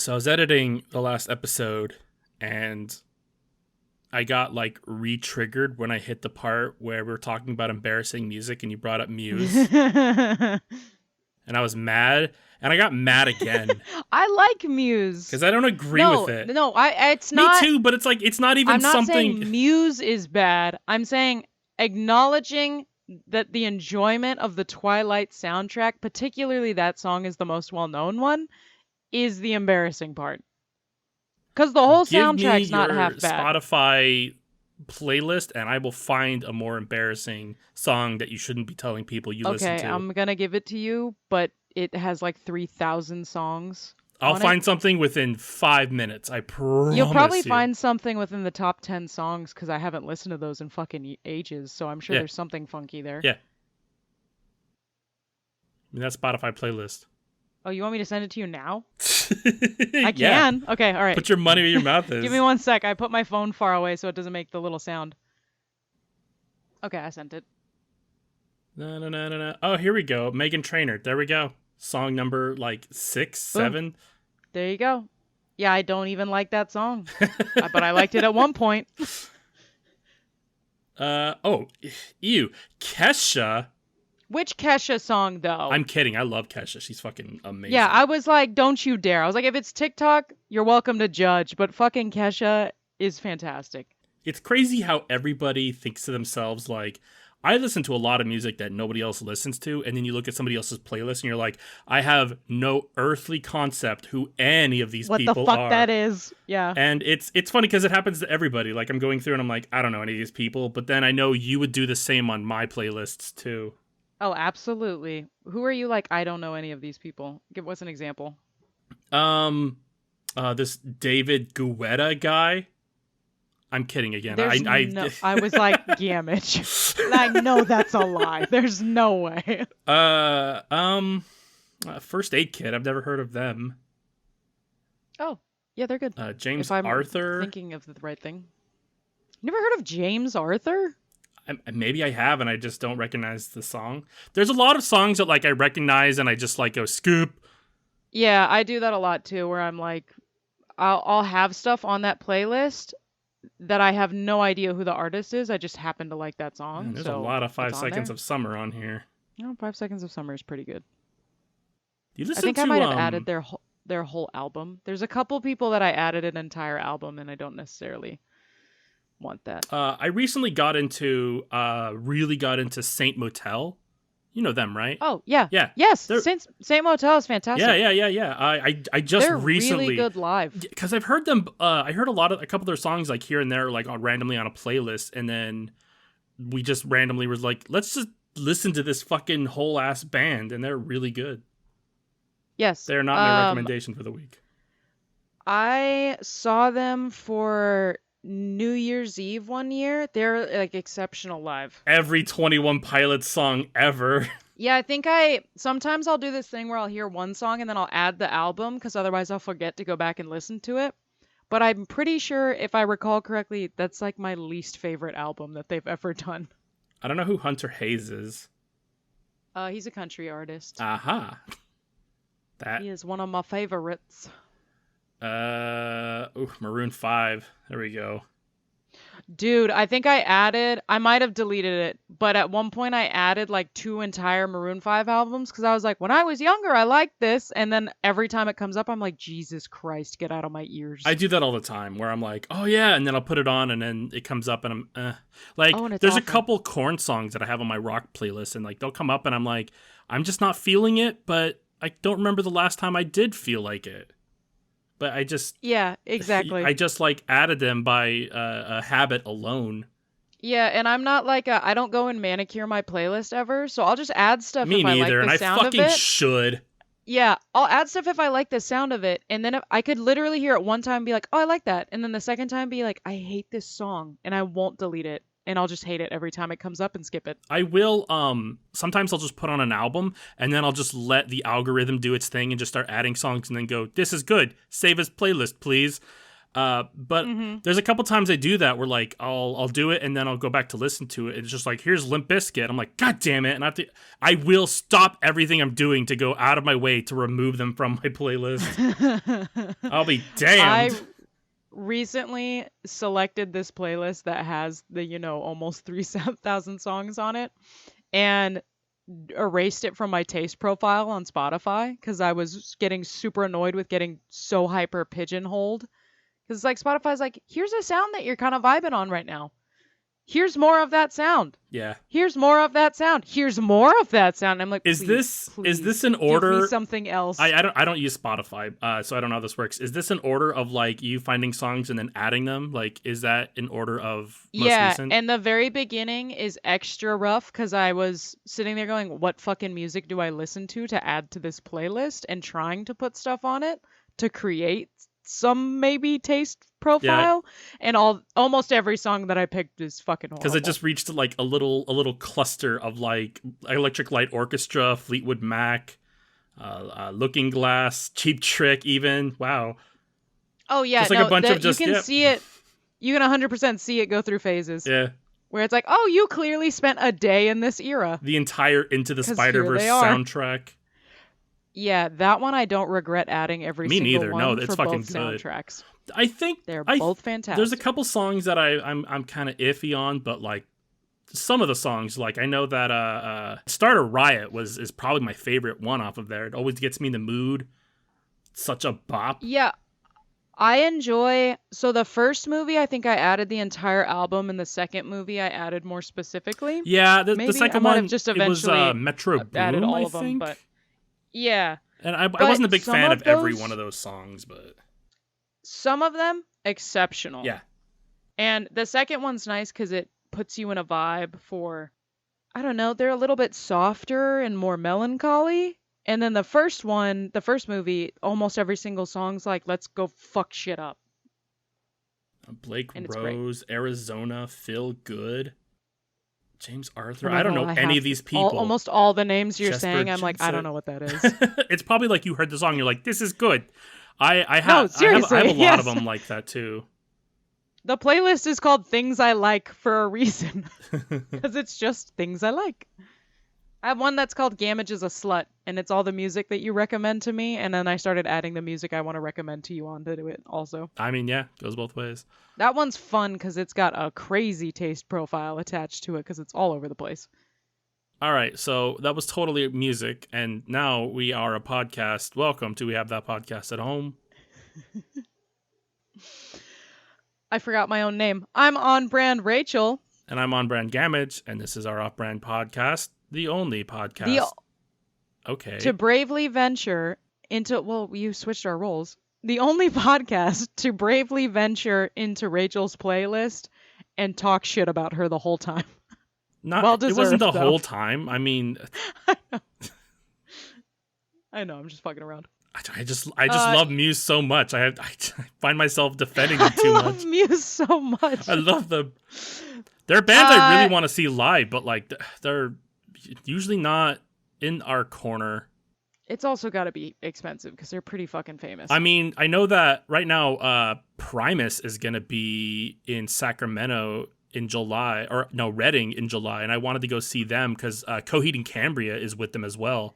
So I was editing the last episode and I got like re-triggered when I hit the part where we were talking about embarrassing music and you brought up Muse. And I was mad, and I got mad again. I like Muse. Because I don't agree No, with it. no, it's not. Me too, but it's like, it's not even I'm not something... saying Muse is bad. I'm saying acknowledging that the enjoyment of the Twilight soundtrack, particularly that song is the most well-known one, is the embarrassing part. Because the whole soundtrack's not half bad. Spotify playlist, and I will find a more embarrassing song that you shouldn't be telling people you listen to. Okay, I'm gonna give it to you, but it has like 3,000 songs. I'll find something within 5 minutes. I promise. You'll probably find something within the top 10 songs because I haven't listened to those in fucking ages. So I'm sure there's something funky there. Yeah. I mean, that's Spotify playlist. Oh, you want me to send it to you now? I can. Okay, all right. Put your money where your mouth is. Give me 1 sec. I put my phone far away so it doesn't make the little sound. Okay, I sent it. No. Oh, here we go. Meghan Trainor. There we go. Song number like 6, 7. There you go. Yeah, I don't even like that song, but I liked it at one point. Oh, ew. Kesha. Which Kesha song, though? I'm kidding. I love Kesha. She's fucking amazing. Yeah, I was like, don't you dare. I was like, if it's TikTok, you're welcome to judge, but fucking Kesha is fantastic. It's crazy how everybody thinks to themselves, like, I listen to a lot of music that nobody else listens to, and then you look at somebody else's playlist and you're like, I have no earthly concept who any of these people are. What the fuck that is. Yeah. And it's funny because it happens to everybody. Like, I'm going through and I'm like, I don't know any of these people, but then I know you would do the same on my playlists too. Oh, absolutely. Who are you like, I don't know any of these people? Give us an example. This David Guetta guy. I'm kidding again. I was like, Gamage. I know that's a lie. There's no way. First Aid Kit. I've never heard of them. Oh, yeah, they're good. James if I'm Arthur. Thinking of the right thing. Never heard of James Arthur? Maybe I have, and I just don't recognize the song. There's a lot of songs that like I recognize, and I just like go scoop. Yeah, I do that a lot too. Where I'm like, I'll have stuff on that playlist that I have no idea who the artist is. I just happen to like that song. Man, there's a lot of 5 Seconds of Summer on here. No, 5 Seconds of Summer is pretty good. You listen I think to, I might have added their whole album. There's a couple people that I added an entire album, and I don't necessarily want that. I recently really got into Saint Motel. You know them, right? Oh, yeah. Yeah. Yes, Saint Motel is fantastic. Yeah. I just They're recently... really good live. Because I've heard them, I heard a couple of their songs like here and there, like randomly on a playlist, and then we just randomly was like, let's just listen to this fucking whole ass band, and they're really good. Yes. They're not my recommendation for the week. I saw them for New Year's Eve one year. They're like exceptional live. Every 21 Pilots song ever. Yeah, I think sometimes I'll do this thing where I'll hear one song and then I'll add the album because otherwise I'll forget to go back and listen to it. But I'm pretty sure, if I recall correctly, that's like my least favorite album that they've ever done. I don't know who Hunter Hayes is. He's a country artist. Aha. He is one of my favorites. Maroon 5. There we go. Dude, I think I might have deleted it, but at one point I added like 2 entire Maroon 5 albums because I was like, when I was younger, I liked this. And then every time it comes up, I'm like, Jesus Christ, get out of my ears. I do that all the time where I'm like, oh yeah. And then I'll put it on and then it comes up and I'm, like, there's a couple Korn songs that I have on my rock playlist and like, they'll come up and I'm like, I'm just not feeling it, but I don't remember the last time I did feel like it. But I just... Yeah, exactly. I just, like, added them by a habit alone. Yeah, and I'm not like I don't go and manicure my playlist ever, so I'll just add stuff Me if I neither, like the sound of it. And I fucking should. Yeah, I'll add stuff if I like the sound of it, and then if I could literally hear it one time and be like, oh, I like that, and then the second time be like, I hate this song, and I won't delete it. And I'll just hate it every time it comes up and skip it. I will, sometimes I'll just put on an album, and then I'll just let the algorithm do its thing and just start adding songs and then go, this is good, save as playlist, please. But there's a couple times I do that where like I'll do it and then I'll go back to listen to it. It's just like, here's Limp Bizkit. I'm like, God damn it. And I will stop everything I'm doing to go out of my way to remove them from my playlist. I'll be damned. I recently selected this playlist that has the, almost 3,000 songs on it and erased it from my taste profile on Spotify because I was getting super annoyed with getting so hyper pigeonholed. Because like Spotify's like, here's a sound that you're kind of vibing on right now. Here's more of that sound. Yeah. Here's more of that sound. Here's more of that sound. I'm like, is this an order? Give me something else. I don't use Spotify, so I don't know how this works. Is this an order of like you finding songs and then adding them? Like, is that in order of most recent? And the very beginning is extra rough because I was sitting there going, what fucking music do I listen to add to this playlist, and trying to put stuff on it to create some maybe taste profile, and almost every song that I picked is fucking horrible. Because it just reached like a little cluster of like Electric Light Orchestra, Fleetwood Mac, Looking Glass, Cheap Trick, even. Wow. Oh yeah, just like a bunch of just you can see it. You can 100% see it go through phases. Yeah. Where it's like, oh, you clearly spent a day in this era. The entire Into the Spider-Verse soundtrack. Yeah, that one I don't regret adding every single one. Me neither. No, it's fucking good. Soundtracks. I think they're both fantastic. There's a couple songs that I'm kind of iffy on, but like some of the songs, like I know that Start a Riot is probably my favorite one off of there. It always gets me in the mood. It's such a bop. Yeah. I enjoy, so the first movie, I think I added the entire album, and the second movie I added more specifically. Yeah, the second one, just eventually it was Metro Boom, added all I of think. them, but yeah. And I wasn't a big fan of every one of those songs, but some of them, exceptional. Yeah. And the second one's nice because it puts you in a vibe for, I don't know, they're a little bit softer and more melancholy. And then the first movie, almost every single song's like, let's go fuck shit up. Blake Rose, Arizona, Phil Good, James Arthur. I don't know any of these people. Almost all the names you're saying, I'm like, I don't know what that is. It's probably like you heard the song, you're like, this is good. I have a lot of them like that too. The playlist is called Things I Like for a reason. Because it's just things I like. I have one that's called Gamage is a Slut, and it's all the music that you recommend to me, and then I started adding the music I want to recommend to you onto it also. I mean, yeah, goes both ways. That one's fun because it's got a crazy taste profile attached to it because it's all over the place. All right, so that was totally music, and now we are a podcast. Welcome to We Have That Podcast at Home. I forgot my own name. I'm on-brand Rachel. And I'm on-brand Gamage, and this is our off-brand podcast. The only podcast. Okay. To bravely venture into, well, you switched our roles. The only podcast to bravely venture into Rachel's playlist and talk shit about her the whole time. Well deserved, it wasn't the whole time. I mean, I know. I'm just fucking around. I just love Muse so much. I find myself defending them too much. I love Muse so much. I love them. They're bands I really want to see live, but like they're usually not in our corner. It's also got to be expensive because they're pretty fucking famous. I mean, I know that right now Primus is going to be in Sacramento in July, or no, Reading in July, and I wanted to go see them because Coheed and Cambria is with them as well.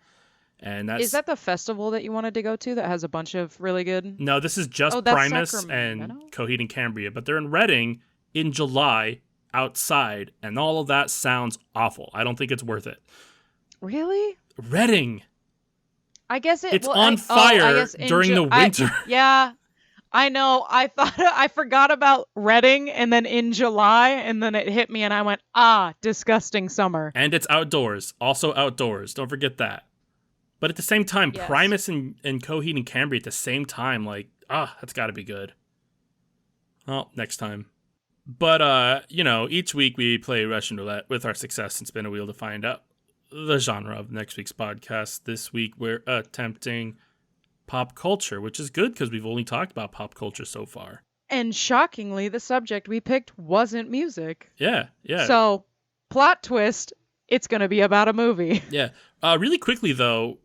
And is that the festival that you wanted to go to that has a bunch of really good? No, this is just Primus and Coheed and Cambria, but they're in Reading in July outside, and all of that sounds awful. I don't think it's worth it. Really? Reading. I guess it's on fire during the winter. Yeah, I know. I forgot about Reading, and then in July, and then it hit me, and I went, disgusting summer. And it's outdoors. Also outdoors. Don't forget that. But at the same time, yes. Primus and Coheed and Cambria at the same time, like, that's got to be good. Well, next time. But, each week we play Russian roulette with our success and spin a wheel to find out the genre of next week's podcast. This week we're attempting pop culture, which is good because we've only talked about pop culture so far. And shockingly, the subject we picked wasn't music. Yeah. So, plot twist, it's going to be about a movie. Yeah. Really quickly, though,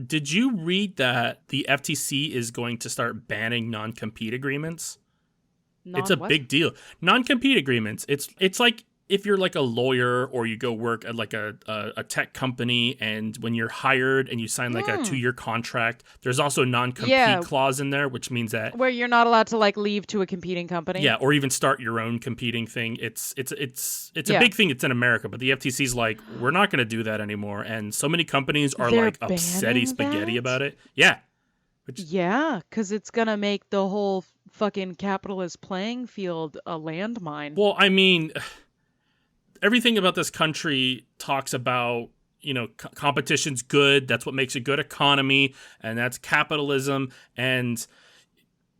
did you read that the FTC is going to start banning non-compete agreements? It's a big deal. Non-compete agreements. It's like if you're like a lawyer or you go work at like a tech company, and when you're hired and you sign like a 2-year contract, there's also a non-compete clause in there, which means that where you're not allowed to like leave to a competing company. Yeah, or even start your own competing thing. It's a big thing. It's in America, but the FTC's like, we're not going to do that anymore. And so many companies are like upsetty spaghetti about it. Yeah. Yeah, because it's going to make the whole fucking capitalist playing field a landmine. Well, I mean, everything about this country talks about, competition's good. That's what makes a good economy. And that's capitalism. And,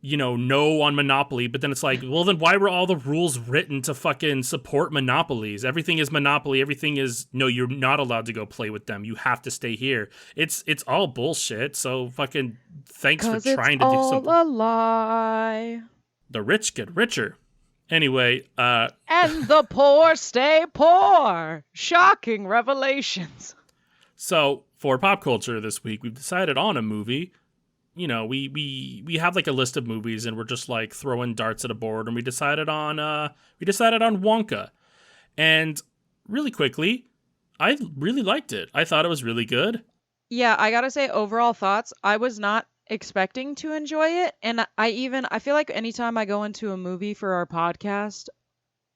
no on monopoly. But then it's like, well, then why were all the rules written to fucking support monopolies? Everything is monopoly. Everything is, no, you're not allowed to go play with them. You have to stay here. It's all bullshit. So fucking thanks for trying to do something. It's all a lie. The rich get richer. Anyway, and the poor stay poor. Shocking revelations. So for pop culture this week, we've decided on a movie. We have like a list of movies, and we're just like throwing darts at a board, and we decided on Wonka. And really quickly, I really liked it. I thought it was really good. Yeah, I gotta say, overall thoughts, I was not expecting to enjoy it. And I feel like anytime I go into a movie for our podcast,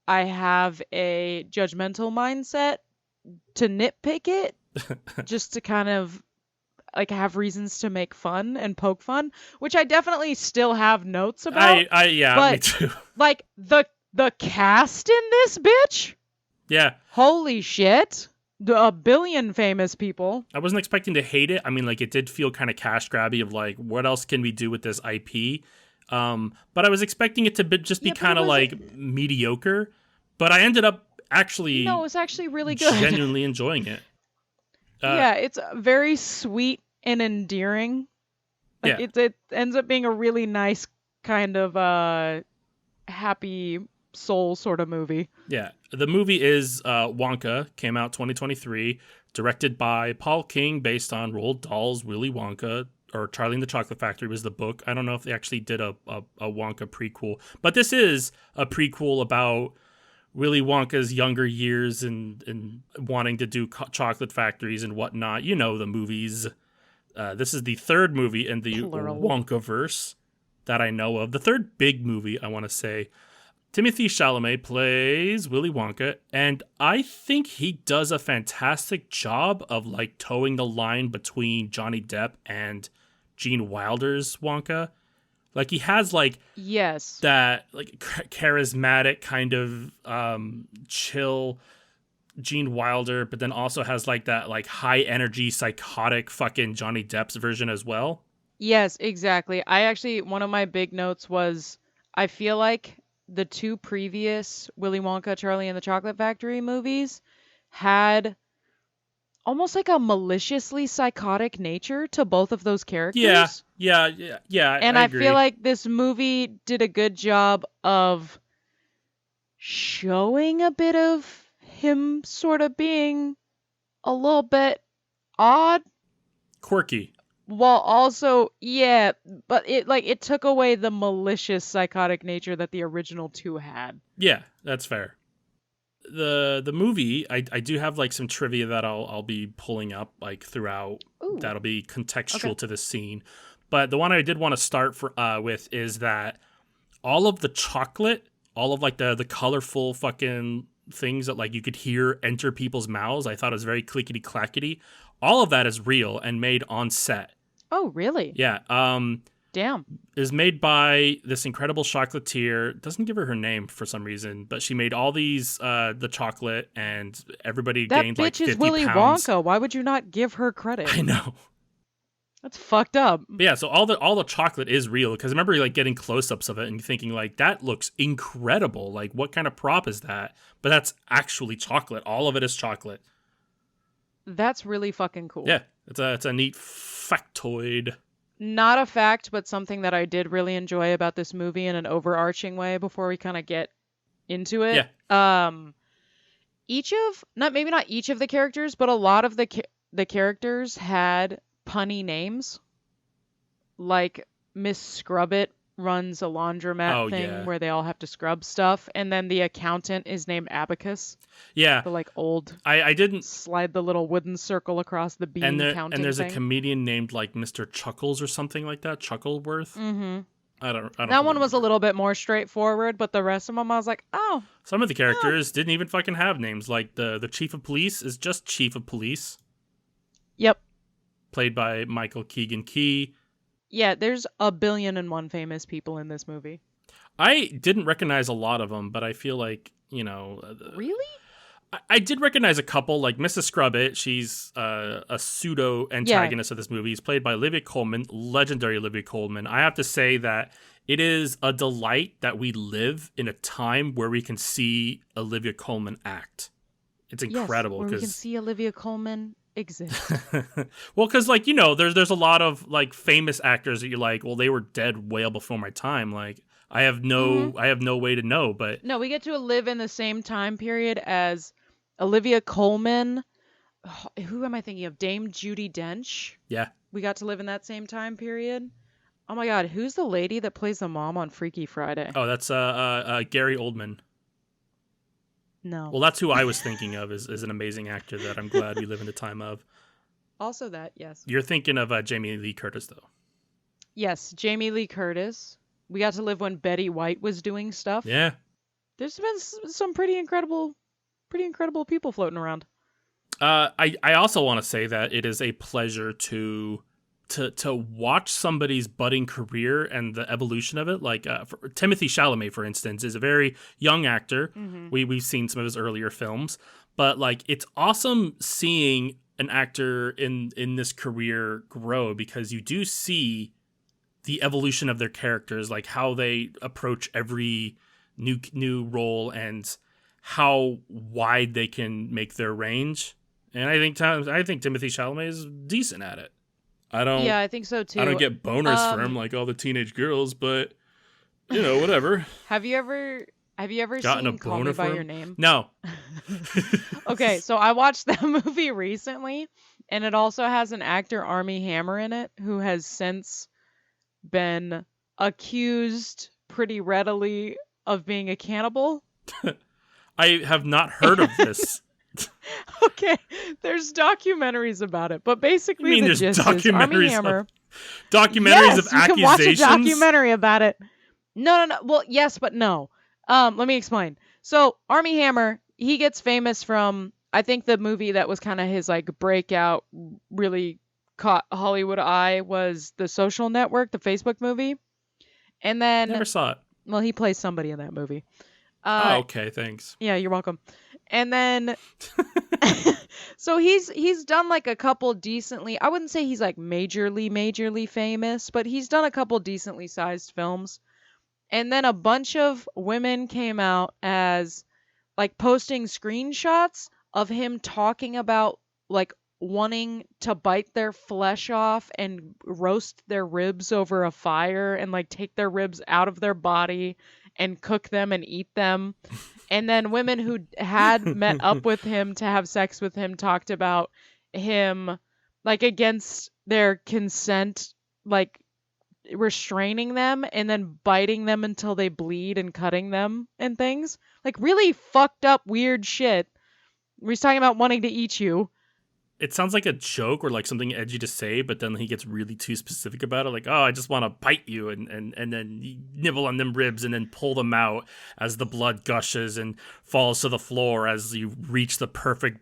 I have a judgmental mindset to nitpick it just to kind of like have reasons to make fun and poke fun, which I definitely still have notes about. But, me too. Like the cast in this bitch? Yeah. Holy shit. A billion famous people. I wasn't expecting to hate it. I mean, like, it did feel kind of cash grabby of like, what else can we do with this IP? But I was expecting it to just be kind of like mediocre. But I ended up actually... No, it's actually really good. Genuinely enjoying it. Yeah, it's very sweet and endearing. Like, it ends up being a really nice kind of happy soul sort of movie. Yeah, the movie is Wonka, came out 2023, directed by Paul King, based on Roald Dahl's Willy Wonka, or Charlie and the Chocolate Factory was the book. I don't know if they actually did a Wonka prequel, but this is a prequel about Willy Wonka's younger years and wanting to do chocolate factories and whatnot. You know the movies. This is the third movie in the Wonkaverse that I know of. The third big movie, I want to say. Timothy Chalamet plays Willy Wonka, and I think he does a fantastic job of like towing the line between Johnny Depp and Gene Wilder's Wonka. Like, he has, like, that, like, charismatic kind of chill Gene Wilder, but then also has, like, that, like, high-energy, psychotic fucking Johnny Depp's version as well. Yes, exactly. One of my big notes was, I feel like the two previous Willy Wonka, Charlie and the Chocolate Factory movies had almost like a maliciously psychotic nature to both of those characters. Yeah. And I feel like this movie did a good job of showing a bit of him sort of being a little bit odd. Quirky. While also, but it took away the malicious psychotic nature that the original two had. Yeah, that's fair. The movie, I do have like some trivia that I'll be pulling up like throughout. Ooh. That'll be contextual to this scene. But the one I did want to start with is that all of the chocolate, all of like the colorful fucking things that like you could hear enter people's mouths, I thought it was very clickety clackety. All of that is real and made on set. Oh, really? Yeah. Damn. Is made by this incredible chocolatier. Doesn't give her name for some reason, but she made all these the chocolate, and everybody gained like 50 pounds. That bitch is Willy Wonka. Why would you not give her credit? I know. That's fucked up. But yeah, so all the chocolate is real, because I remember like getting close-ups of it and thinking like, that looks incredible. Like, what kind of prop is that? But that's actually chocolate. All of it is chocolate. That's really fucking cool. Yeah, it's a neat factoid. Not a fact, but something that I did really enjoy about this movie in an overarching way before we kind of get into it. Yeah. Maybe not each of the characters, but a lot of the characters had punny names. Like Miss Scrubbit runs a laundromat thing where they all have to scrub stuff, and then the accountant is named Abacus. Yeah. The like old I didn't slide the little wooden circle across the bean counting and there's thing. a comedian named like Mr. Chuckles or something like that, Chuckleworth. Mm-hmm. I don't that one was a little bit more straightforward, but the rest of them I was like, oh. Some of the characters didn't even fucking have names. Like the chief of police is just chief of police. Yep. Played by Michael Keegan Key. Yeah, there's 1,000,000,001 famous people in this movie. I didn't recognize a lot of them, but I feel like, you know... Really? I did recognize a couple, like Mrs. Scrubbit. She's a pseudo-antagonist of this movie. He's played by Olivia Colman, legendary Olivia Colman. I have to say that it is a delight that we live in a time where we can see Olivia Colman act. It's incredible. Yes, where we can see Olivia Colman exist. Well, because, like, you know, there's a lot of, like, famous actors that you're like, well, they were dead way before my time. Like, I have no way to know, but... No, we get to live in the same time period as... Olivia Colman, who am I thinking of? Dame Judi Dench. Yeah. We got to live in that same time period. Oh my God, who's the lady that plays the mom on Freaky Friday? Oh, that's Gary Oldman. No. Well, that's who I was thinking of as an amazing actor that I'm glad we live in the time of. Also that, yes. You're thinking of Jamie Lee Curtis, though. Yes, Jamie Lee Curtis. We got to live when Betty White was doing stuff. Yeah. There's been some pretty incredible people floating around. I also want to say that it is a pleasure to watch somebody's budding career and the evolution of it. Like Timothy Chalamet, for instance, is a very young actor. Mm-hmm. We've seen some of his earlier films, but like it's awesome seeing an actor in this career grow, because you do see the evolution of their characters, like how they approach every new role and how wide they can make their range. And I think Timothy Chalamet is decent at it. Yeah, I think so too. I don't get boners for him like all the teenage girls, but you know, whatever. Have you ever seen Call Me by Your Name? No. Okay, so I watched that movie recently, and it also has an actor, Armie Hammer, in it, who has since been accused pretty readily of being a cannibal. I have not heard of this. Okay, there's documentaries about it, but basically the gist is Armie Hammer. Documentaries of accusations? You can watch a documentary about it. No. Well, yes, but no. Let me explain. So Armie Hammer, he gets famous from, I think the movie that was kind of his like breakout, really caught Hollywood eye was The Social Network, the Facebook movie. And then never saw it. Well, he plays somebody in that movie. Okay, thanks. Yeah, you're welcome. And then so he's done like a couple decently, I wouldn't say he's like majorly famous, but he's done a couple decently sized films. And then a bunch of women came out as like posting screenshots of him talking about like wanting to bite their flesh off and roast their ribs over a fire and like take their ribs out of their body and cook them and eat them. And then women who had met up with him to have sex with him talked about him like against their consent, like restraining them and then biting them until they bleed and cutting them and things. Like really fucked up weird shit. He's talking about wanting to eat you. It sounds like a joke or like something edgy to say, but then he gets really too specific about it. Like, oh, I just want to bite you and then nibble on them ribs and then pull them out as the blood gushes and falls to the floor as you reach the perfect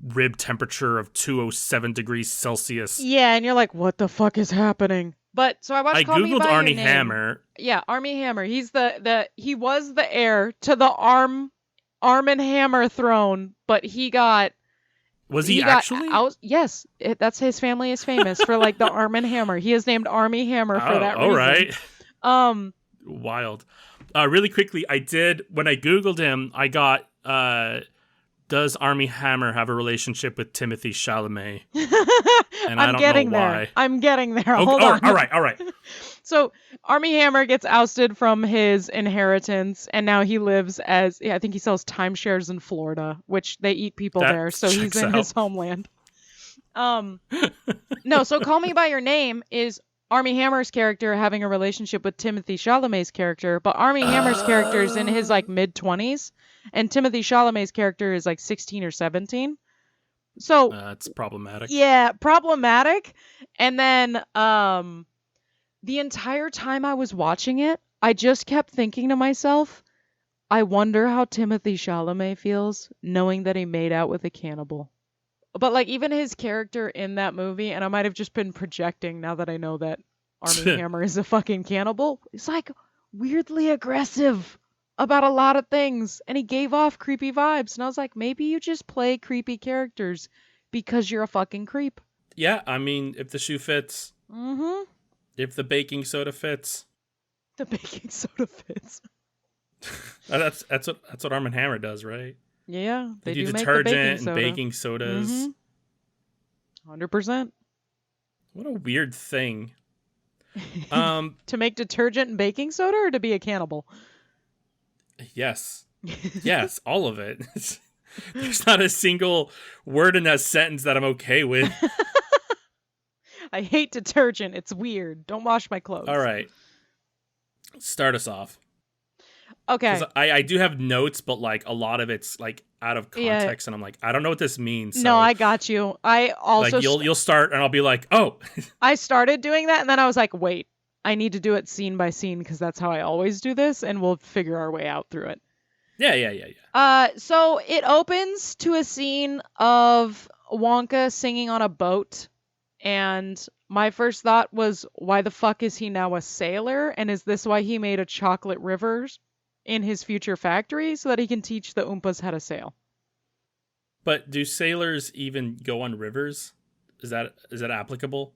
rib temperature of 207 degrees Celsius. Yeah, and you're like, what the fuck is happening? But so I watched Call Me by Your Name. Armie Hammer. Yeah, Armie Hammer. He's he was the heir to the Arm and Hammer throne, but he got... Was he actually? Yes, that's his family is famous for like the Arm and Hammer. He is named Armie Hammer for that reason. All right. Wild. Really quickly, when I Googled him, I got, does Armie Hammer have a relationship with Timothy Chalamet? And I don't know why. I'm getting there. Hold on. All right. So Armie Hammer gets ousted from his inheritance, and now he lives I think he sells timeshares in Florida, which they eat people there, so he's in his homeland. No, so Call Me by Your Name is Armie Hammer's character having a relationship with Timothy Chalamet's character, but Armie Hammer's character is in his like mid-20s, and Timothy Chalamet's character is like 16 or 17. So it's problematic. Yeah, problematic. And then the entire time I was watching it, I just kept thinking to myself, I wonder how Timothy Chalamet feels knowing that he made out with a cannibal. But like even his character in that movie, and I might have just been projecting now that I know that Armie Hammer is a fucking cannibal, he's like weirdly aggressive about a lot of things, and he gave off creepy vibes. And I was like, maybe you just play creepy characters because you're a fucking creep. Yeah, I mean, if the shoe fits. Mm-hmm. If the baking soda fits. The baking soda fits. That's what Arm & Hammer does, right? Yeah, they do make detergent the baking soda. and baking sodas. 100%. What a weird thing. To make detergent and baking soda, or to be a cannibal? Yes. Yes, all of it. There's not a single word in that sentence that I'm okay with. I hate detergent. It's weird. Don't wash my clothes. All right. Start us off. Okay. I do have notes, but like a lot of it's like out of context, and I'm like, I don't know what this means. So, no, I got you. I also like you'll start, and I'll be like, oh. I started doing that, and then I was like, wait, I need to do it scene by scene because that's how I always do this, and we'll figure our way out through it. Yeah. So it opens to a scene of Wonka singing on a boat, and my first thought was, why the fuck is he now a sailor? And is this why he made a chocolate river in his future factory so that he can teach the Oompas how to sail? But do sailors even go on rivers? Is that applicable?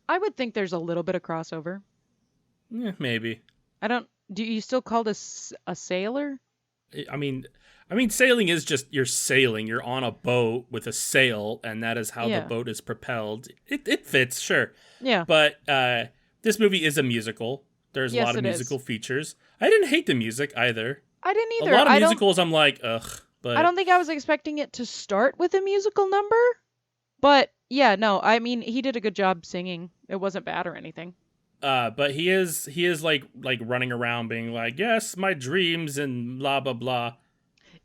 I would think there's a little bit of crossover. Yeah, maybe. Do you still call this a sailor? I mean, sailing is just you're sailing. You're on a boat with a sail, and that is how the boat is propelled. It fits, sure. Yeah. But this movie is a musical. There's a lot of musical features. I didn't hate the music either. I didn't either. A lot of musicals, I'm like, ugh. But I don't think I was expecting it to start with a musical number. But yeah, no, I mean, he did a good job singing. It wasn't bad or anything. But he is like running around being like, yes, my dreams and blah blah blah.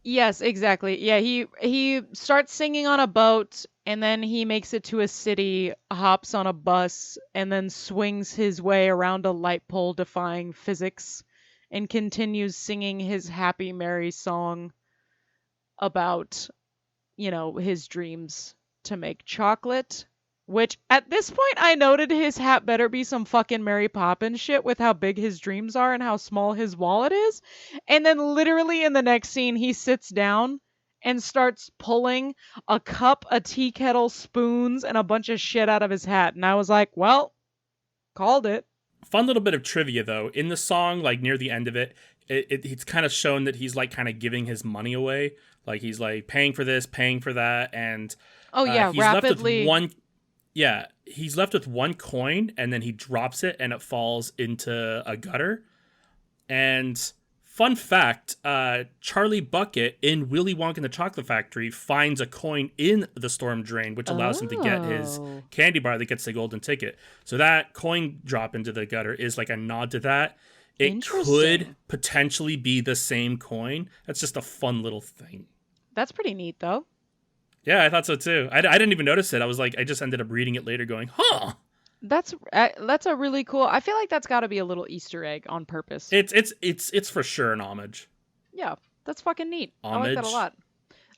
Yes, exactly. Yeah, he starts singing on a boat, and then he makes it to a city, hops on a bus, and then swings his way around a light pole defying physics, and continues singing his happy merry song about, his dreams to make chocolate. Which, at this point, I noted his hat better be some fucking Mary Poppins shit with how big his dreams are and how small his wallet is. And then literally in the next scene, he sits down and starts pulling a cup, a tea kettle, spoons, and a bunch of shit out of his hat. And I was like, well, called it. Fun little bit of trivia, though. In the song, like near the end of it, it's kind of shown that he's like kind of giving his money away. Like he's like paying for this, paying for that. And he's rapidly. He's left with one coin, and then he drops it, and it falls into a gutter. And fun fact, Charlie Bucket in Willy Wonka and the Chocolate Factory finds a coin in the storm drain, which allows him to get his candy bar that gets the golden ticket. So that coin drop into the gutter is like a nod to that. It could potentially be the same coin. That's just a fun little thing. That's pretty neat, though. Yeah, I thought so too. I didn't even notice it. I was like, I just ended up reading it later going, huh. That's a really cool. I feel like that's got to be a little Easter egg on purpose. It's for sure an homage. Yeah, that's fucking neat. Homage. I like that a lot.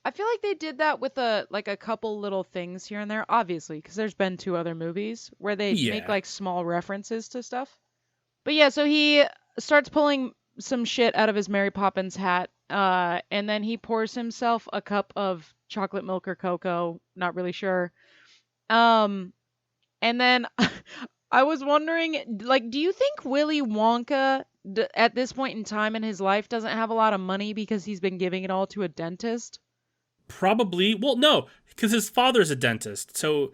I feel like they did that with a couple little things here and there, obviously, because there's been 2 other movies where they make like small references to stuff. But yeah, so he starts pulling some shit out of his Mary Poppins hat, and then he pours himself a cup of chocolate milk or cocoa, not really sure. And then I was wondering, like, do you think Willy Wonka at this point in time in his life doesn't have a lot of money because he's been giving it all to a dentist? Probably. Well, no, because his father's a dentist, so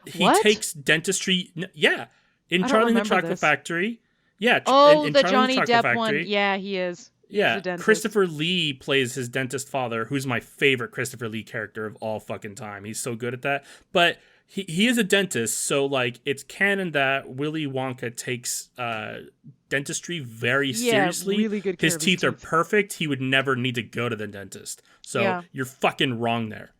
he takes dentistry. Yeah, in Charlie and the Chocolate Factory. Yeah. In the Johnny Depp one. Yeah, he is. Yeah, Christopher Lee plays his dentist father, who's my favorite Christopher Lee character of all fucking time. He's so good at that. But he is a dentist, so like it's canon that Willy Wonka takes dentistry very seriously. Really good care His of teeth are perfect. He would never need to go to the dentist. So you're fucking wrong there.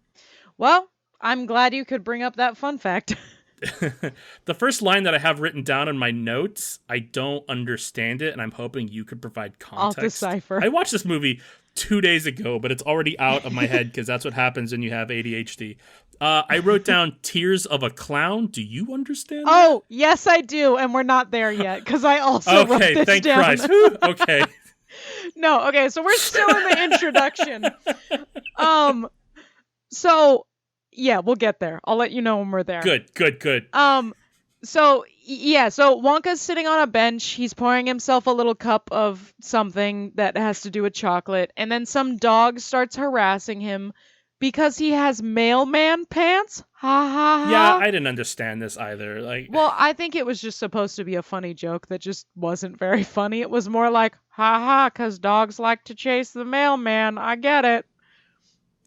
Well, I'm glad you could bring up that fun fact. The first line that I have written down in my notes, I don't understand it, and I'm hoping you could provide context. I'll decipher. I watched this movie 2 days ago, but it's already out of my head because that's what happens when you have ADHD. I wrote down tears of a clown. Do you understand that? Oh, yes, I do, and we're not there yet because I also wrote this thank down. Christ. Okay. No, okay, so we're still in the introduction. So yeah, we'll get there. I'll let you know when we're there. Good. So Wonka's sitting on a bench. He's pouring himself a little cup of something that has to do with chocolate, and then some dog starts harassing him because he has mailman pants. Ha ha ha. Yeah, I didn't understand this either. Well, I think it was just supposed to be a funny joke that just wasn't very funny. It was more like, ha ha, because dogs like to chase the mailman. I get it.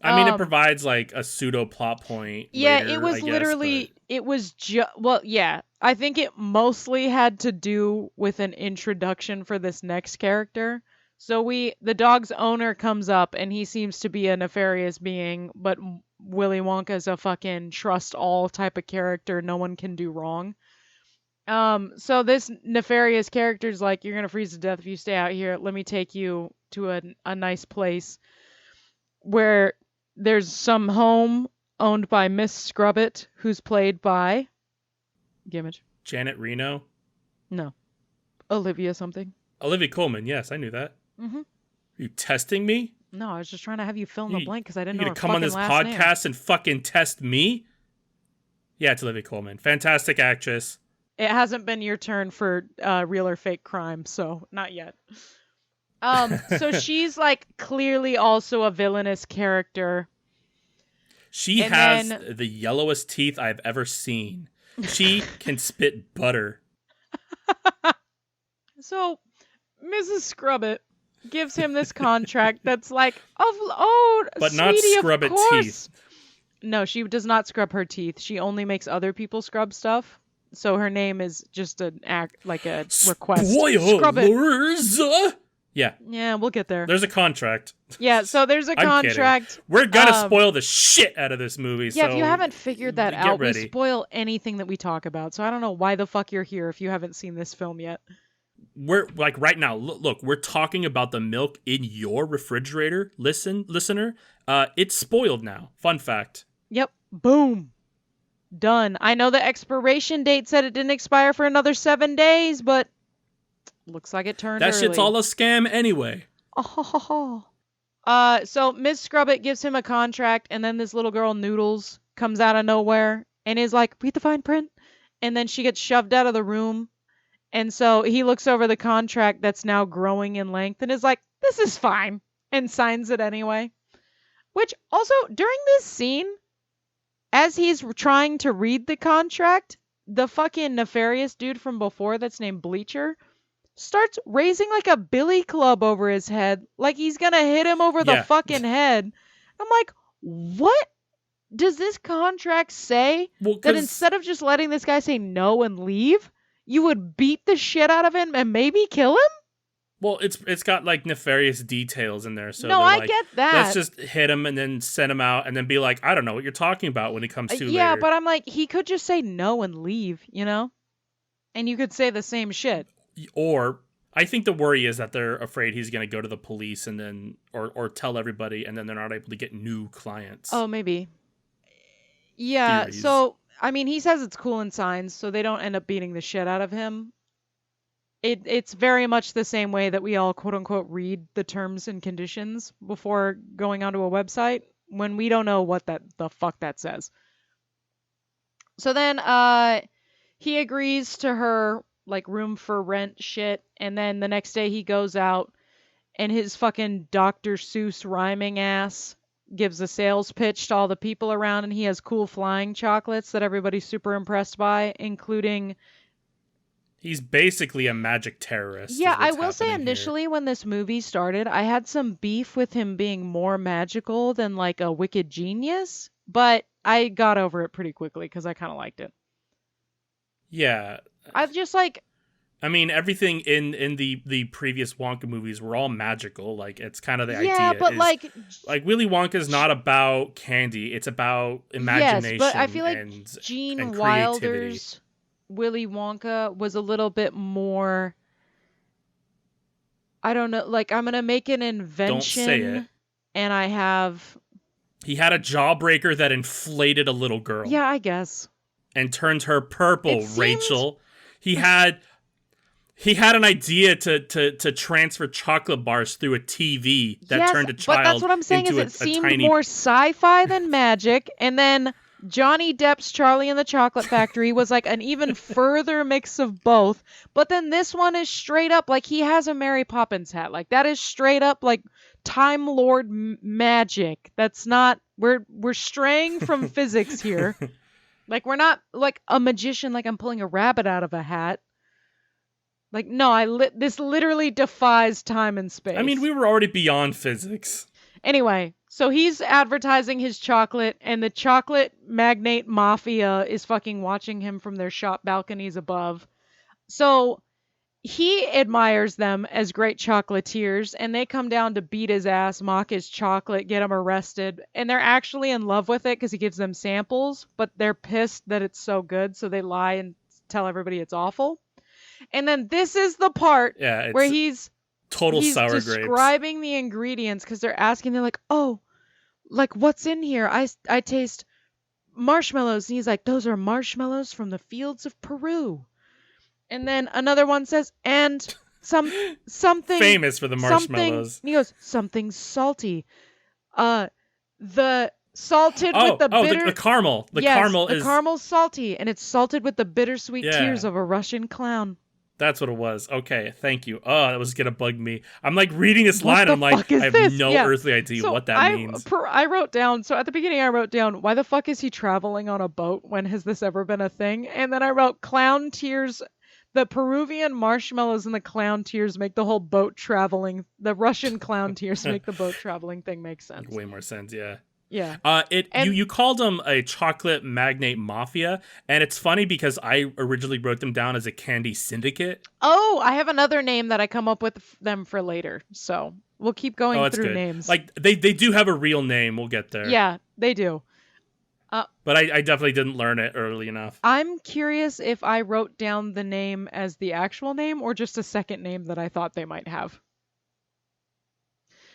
I mean, it provides like a pseudo plot point. Yeah, later, it was literally, but... it was just, well, yeah, I think it mostly had to do with an introduction for this next character. So the dog's owner comes up and he seems to be a nefarious being, but Willy Wonka's a fucking trust all type of character. No one can do wrong. So this nefarious character's like, you're going to freeze to death if you stay out here. Let me take you to a nice place where there's some home owned by Miss Scrubbit, who's played by Gimmage. Janet Reno? No. Olivia something. Olivia Colman, yes, I knew that. Mm-hmm. Are you testing me? No, I was just trying to have you fill in the blank because I didn't know her fucking last name. You gonna come on this podcast and fucking test me? Yeah, it's Olivia Colman. Fantastic actress. It hasn't been your turn for real or fake crime, so not yet. So she's like clearly also a villainous character. She has the yellowest teeth I've ever seen. She can spit butter. So Mrs. Scrubbit gives him this contract that's like, but sweetie, not scrub it teeth. No, she does not scrub her teeth. She only makes other people scrub stuff. So her name is just an act, like a request. Spoilers. Yeah, we'll get there. There's a contract. Yeah, so there's a contract. Kidding. We're gonna spoil the shit out of this movie. Yeah, so if you haven't figured that out, ready. We spoil anything that we talk about. So I don't know why the fuck you're here if you haven't seen this film yet. We're like right now. Look, we're talking about the milk in your refrigerator. Listener, it's spoiled now. Fun fact. Yep. Boom. Done. I know the expiration date said it didn't expire for another 7 days, but looks like it turned that early. Shit's all a scam anyway. So Miss Scrubbit gives him a contract, and then this little girl Noodles comes out of nowhere and is like, read the fine print. And then she gets shoved out of the room. And so he looks over the contract that's now growing in length and is like, this is fine, and signs it anyway. Which also, during this scene, as he's trying to read the contract, the fucking nefarious dude from before that's named Bleacher starts raising like a billy club over his head, like he's gonna hit him over the fucking head. I'm like, what does this contract say? That instead of just letting this guy say no and leave, you would beat the shit out of him and maybe kill him? Well, it's got like nefarious details in there. So no, I get that. Let's just hit him and then send him out and then be like, I don't know what you're talking about when he comes to yeah, later. but I'm like, he could just say no and leave, you know? And you could say the same shit. Or I think the worry is that they're afraid he's going to go to the police and then or tell everybody, and then they're not able to get new clients. Oh, maybe. Yeah. Theories. So I mean, he says it's cool and signs, so they don't end up beating the shit out of him. It's very much the same way that we all quote unquote read the terms and conditions before going onto a website when we don't know what the fuck that says. So then he agrees to her like room for rent shit, and then the next day he goes out and his fucking Dr. Seuss rhyming ass gives a sales pitch to all the people around, and he has cool flying chocolates that everybody's super impressed by, including... He's basically a magic terrorist. Yeah, I will say initially when this movie started, I had some beef with him being more magical than like a wicked genius, but I got over it pretty quickly because I kind of liked it. Yeah. I just like... I mean, everything in the previous Wonka movies were all magical. Like, it's kind of the idea. Yeah, but like Willy Wonka is not about candy. It's about imagination. Yes, but I feel like and Gene creativity. Wilder's Willy Wonka was a little bit more... I don't know. Like, I'm going to make an invention. Don't say it. And I have... He had a jawbreaker that inflated a little girl. Yeah, I guess. And turned her purple, Rachel. He had an idea to transfer chocolate bars through a TV that turned a child. But that's what I'm saying is it seemed more sci-fi than magic. And then Johnny Depp's Charlie and the Chocolate Factory was like an even further mix of both. But then this one is straight up like he has a Mary Poppins hat. Like that is straight up like Time Lord magic. That's not... We're straying from physics here. Like, we're not like a magician, like I'm pulling a rabbit out of a hat. Like, no, this literally defies time and space. I mean, we were already beyond physics. Anyway, so he's advertising his chocolate, and the chocolate magnate mafia is fucking watching him from their shop balconies above. So he admires them as great chocolatiers, and they come down to beat his ass, mock his chocolate, get him arrested. And they're actually in love with it because he gives them samples, but they're pissed that it's so good, so they lie and tell everybody it's awful. And then this is the part where he's sour grapes. Describing the ingredients because they're asking, they're like, oh, like what's in here? I taste marshmallows. And he's like, those are marshmallows from the fields of Peru. And then another one says, and something famous for the marshmallows. And he goes, something salty. The salted with the bitter... the caramel. The caramel's salty, and it's salted with the bittersweet tears of a Russian clown. That's what it was. Okay, thank you. Oh, that was gonna bug me. I'm like reading this line, and I'm like, I have no earthly idea what that means. I wrote down, so at the beginning I wrote down, why the fuck is he traveling on a boat? When has this ever been a thing? And then I wrote, clown tears... The Peruvian marshmallows and the clown tears make the whole boat traveling. The Russian clown tears make the boat traveling thing make sense. Way more sense, yeah. Yeah. You called them a chocolate magnate mafia, and it's funny because I originally wrote them down as a candy syndicate. Oh, I have another name that I come up with them for later. So we'll keep going through names. Like they do have a real name. We'll get there. Yeah, they do. But I definitely didn't learn it early enough. I'm curious if I wrote down the name as the actual name or just a second name that I thought they might have.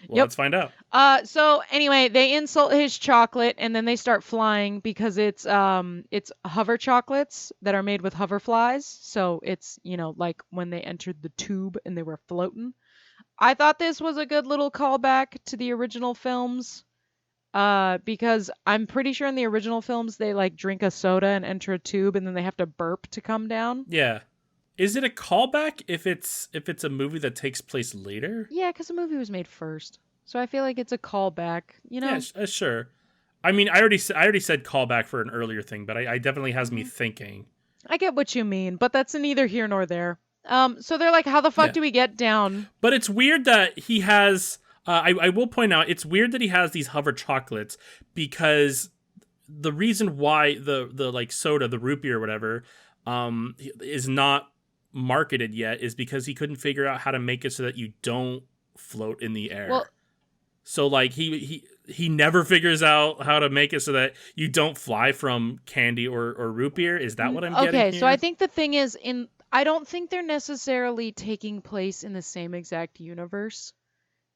Well, let's find out. So anyway, they insult his chocolate and then they start flying because it's hover chocolates that are made with hoverflies. So it's, like when they entered the tube and they were floating. I thought this was a good little callback to the original films. Because I'm pretty sure in the original films they like drink a soda and enter a tube and then they have to burp to come down. Yeah. Is it a callback if it's a movie that takes place later? Yeah, because the movie was made first, so I feel like it's a callback. Yeah, sure. I mean, I already said callback for an earlier thing, but I definitely has me thinking. I get what you mean, but that's neither here nor there. So they're like, how the fuck do we get down? But it's weird that he has. I will point out, it's weird that he has these hover chocolates because the reason why the like soda, the root beer or whatever, is not marketed yet is because he couldn't figure out how to make it so that you don't float in the air. Well, so like he never figures out how to make it so that you don't fly from candy or root beer. Is that what I'm getting here? Okay, so I think the thing is I don't think they're necessarily taking place in the same exact universe.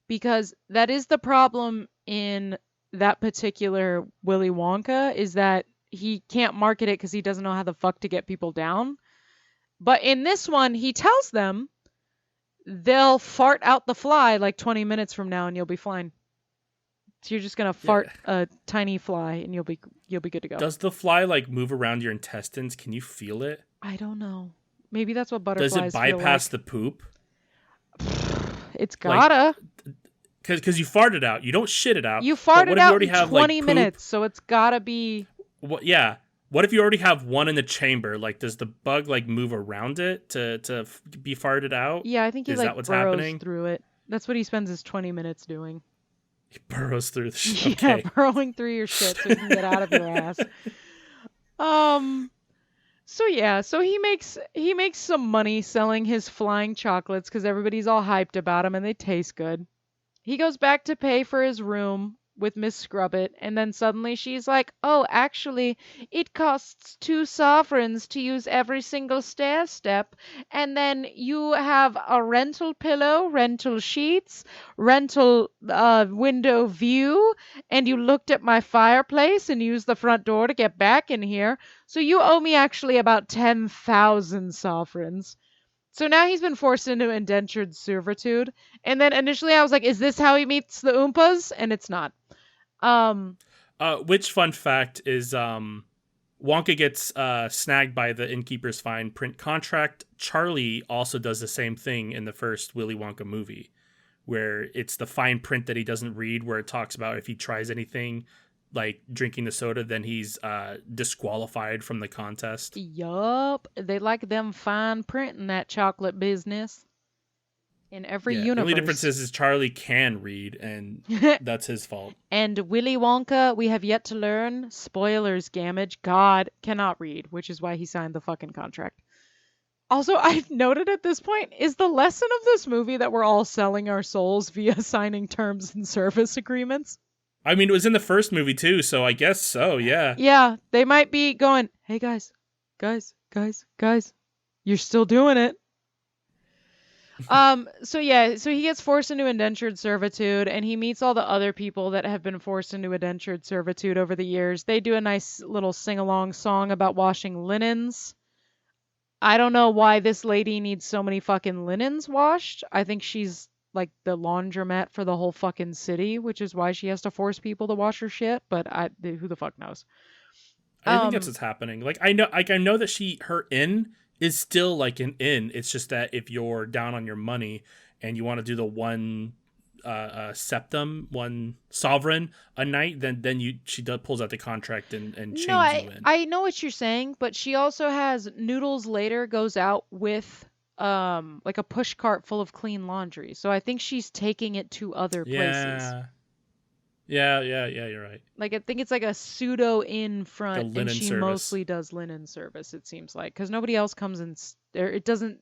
Because that is the problem in that particular Willy Wonka, is that he can't market it because he doesn't know how the fuck to get people down. But in this one, he tells them they'll fart out the fly like 20 minutes from now and you'll be fine. So you're just going to fart a tiny fly and you'll be good to go. Does the fly like move around your intestines? Can you feel it? I don't know. Maybe that's what butterflies feel like. Does it bypass the poop? It's gotta. Because you farted out. You don't shit it out. You farted out in 20 minutes, so it's gotta be... Yeah. What if you already have one in the chamber? Like, does the bug, like, move around it to be farted out? Yeah, I think he, Is that what's burrows happening? through it. That's what he spends his 20 minutes doing. He burrows through the shit. Yeah, burrowing through your shit so you can get out of your ass. So he makes some money selling his flying chocolates because everybody's all hyped about them and they taste good. He goes back to pay for his room with Miss Scrubbit, and then suddenly she's like, "Oh, actually, it costs 2 sovereigns to use every single stair step, and then you have a rental pillow, rental sheets, rental window view, and you looked at my fireplace and used the front door to get back in here, so you owe me actually about 10,000 sovereigns." So now he's been forced into indentured servitude. And then initially I was like, is this how he meets the Oompas? And it's not. Which fun fact is Wonka gets snagged by the innkeeper's fine print contract. Charlie also does the same thing in the first Willy Wonka movie, where it's the fine print that he doesn't read, where it talks about if he tries anything like drinking the soda, then he's disqualified from the contest. Yup. They like them fine print in that chocolate business. In every universe. The only difference is Charlie can read, and that's his fault. And Willy Wonka, we have yet to learn, spoilers, Gamage, God cannot read, which is why he signed the fucking contract. Also, I've noted at this point, is the lesson of this movie that we're all selling our souls via signing terms and service agreements? I mean, it was in the first movie too, so I guess so, yeah. Yeah, they might be going, hey guys, you're still doing it. So he gets forced into indentured servitude, and he meets all the other people that have been forced into indentured servitude over the years. They do a nice little sing-along song about washing linens. I don't know why this lady needs so many fucking linens washed. I think she's like the laundromat for the whole fucking city, which is why she has to force people to wash her shit, but who the fuck knows? I think that's what's happening. Like I know that her inn is still like an inn. It's just that if you're down on your money and you want to do the one septum, one sovereign a night, then she pulls out the contract and chains you in. I know what you're saying, but she also has Noodles later goes out with like a push cart full of clean laundry. So I think she's taking it to other places. Yeah, you're right. Like I think it's like a pseudo in front, and she service. mostly does linen service. It seems like because nobody else comes in. It doesn't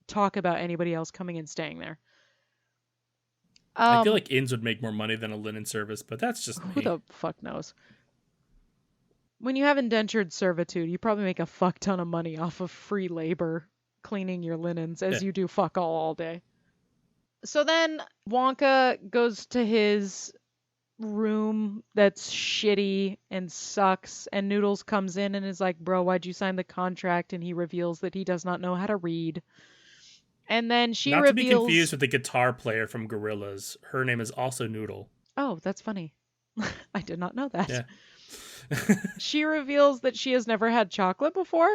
talk about anybody else coming and staying there. I feel like inns would make more money than a linen service, but that's just me. Who the fuck knows? When you have indentured servitude, you probably make a fuck ton of money off of free labor cleaning your linens as you do fuck all day. So then Wonka goes to his room that's shitty and sucks, and Noodles comes in and is like, bro, why'd you sign the contract? And he reveals that he does not know how to read. And then she reveals... Not to be confused with the guitar player from Gorillaz. Her name is also Noodle. Oh, that's funny. I did not know that. Yeah. She reveals that she has never had chocolate before.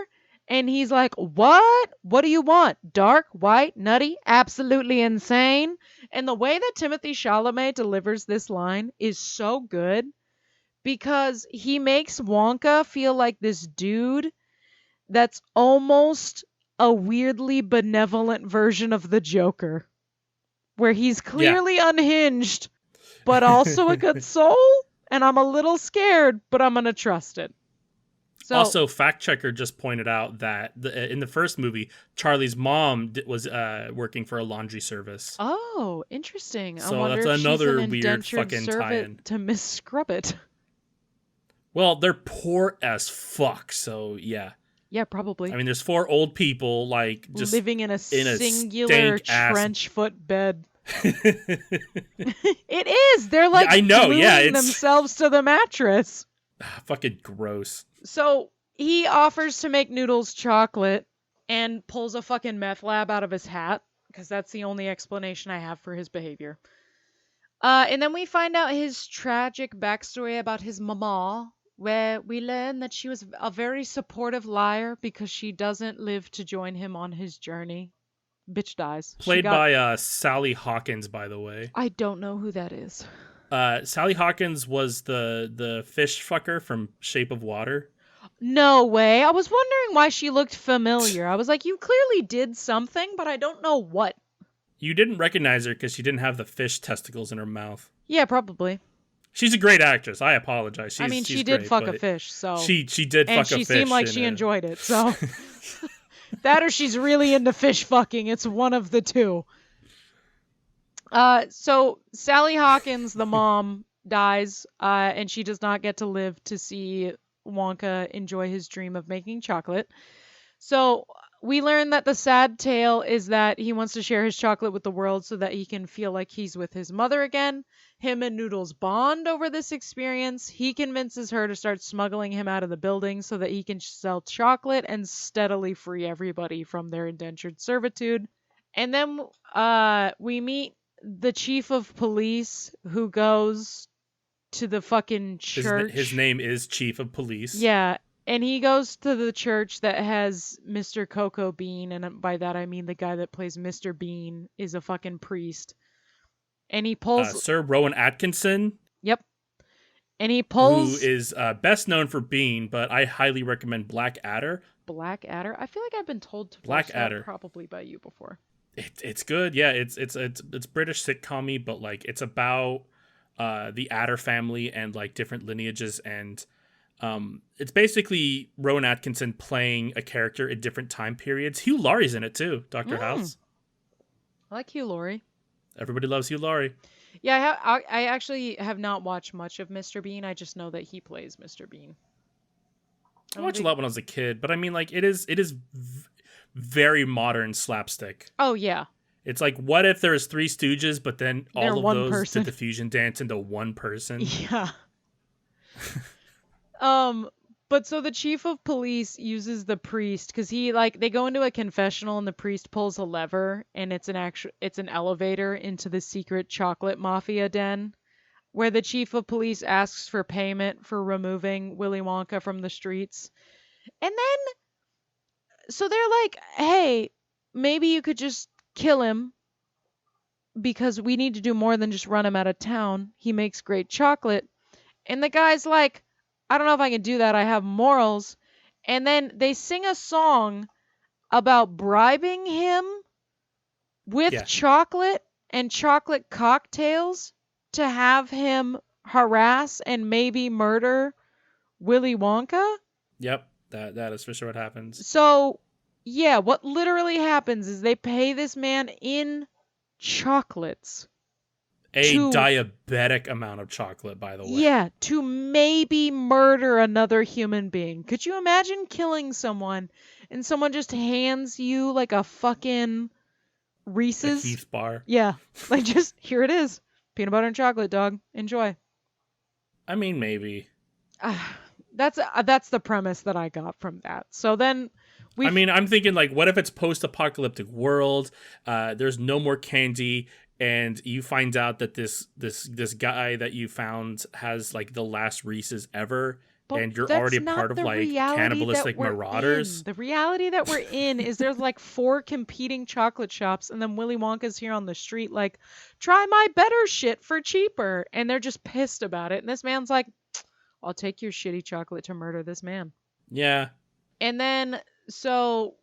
And he's like, what? What do you want? Dark, white, nutty, absolutely insane? And the way that Timothy Chalamet delivers this line is so good because he makes Wonka feel like this dude that's almost a weirdly benevolent version of the Joker, where he's clearly unhinged, but also a good soul. And I'm a little scared, but I'm going to trust it. So, also, fact checker just pointed out that in the first movie, Charlie's mom was working for a laundry service. Oh, interesting. So I wonder that's if another she's an weird fucking tie-in to Miss Scrubbit. Well, they're poor as fuck, so yeah. Yeah, probably. I mean, there's 4 old people like just living in a singular trench foot bed. It is. They're like gluing themselves to the mattress. Fucking gross. So he offers to make Noodles chocolate and pulls a fucking meth lab out of his hat because that's the only explanation I have for his behavior. And then we find out his tragic backstory about his mama, where we learn that she was a very supportive liar because she doesn't live to join him on his journey. Bitch dies. Played by Sally Hawkins, by the way. I don't know who that is. Sally Hawkins was the fish fucker from Shape of Water. No way. I was wondering why she looked familiar. I was like, you clearly did something, but I don't know what. You didn't recognize her because she didn't have the fish testicles in her mouth. Yeah, probably. She's a great actress. I apologize. She's she did great, fuck a fish, so she did fuck a fish, and she seemed like she enjoyed it. So that or she's really into fish fucking. It's one of the two. So Sally Hawkins, the mom, dies, and she does not get to live to see Wonka enjoy his dream of making chocolate. So we learn that the sad tale is that he wants to share his chocolate with the world so that he can feel like he's with his mother again. Him and Noodles bond over this experience. He convinces her to start smuggling him out of the building so that he can sell chocolate and steadily free everybody from their indentured servitude. And then we meet the chief of police who goes to the fucking church. His name is Chief of Police. Yeah, and he goes to the church that has Mr. Cocoa Bean, and by that I mean the guy that plays Mr. Bean is a fucking priest. And he pulls... Sir Rowan Atkinson. Yep. And he pulls... Who is best known for Bean, but I highly recommend Black Adder. Black Adder? I feel like I've been told to Black watch Adder. That probably by you before. It's good. Yeah, it's British sitcom-y, but like it's about the Adder family and like different lineages, and it's basically Rowan Atkinson playing a character in different time periods. Hugh Laurie's in it too, Dr. House. I like Hugh Laurie. Everybody loves Hugh Laurie. Yeah, I actually have not watched much of Mr. Bean. I just know that he plays Mr. Bean. I watched a lot when I was a kid, but I mean, like, it is very modern slapstick. Oh, yeah. It's like, what if there was Three Stooges, but then all of those person. did the fusion dance into one person? Yeah. But so the chief of police uses the priest because they go into a confessional and the priest pulls a lever and it's an elevator into the secret chocolate mafia den where the chief of police asks for payment for removing Willy Wonka from the streets. And then so they're like, "Hey, maybe you could just kill him because we need to do more than just run him out of town. He makes great chocolate." And the guy's like, "I don't know if I can do that. I have morals." And then they sing a song about bribing him with chocolate and chocolate cocktails to have him harass and maybe murder Willy Wonka. Yep, that is for sure what happens. So, yeah, what literally happens is they pay this man in chocolates. Diabetic amount of chocolate, by the way. Yeah, to maybe murder another human being. Could you imagine killing someone and someone just hands you like a fucking Reese's? A Heath bar. Yeah, like just, here it is. Peanut butter and chocolate, dog. Enjoy. I mean, maybe. That's the premise that I got from that. So then I'm thinking like, what if it's post-apocalyptic world? There's no more candy. And you find out that this guy that you found has like the last Reese's ever, and you're already a part of like cannibalistic marauders. The reality that we're in is there's like 4 competing chocolate shops, and then Willy Wonka's here on the street like, try my better shit for cheaper, and they're just pissed about it. And this man's like, I'll take your shitty chocolate to murder this man. Yeah. And then so,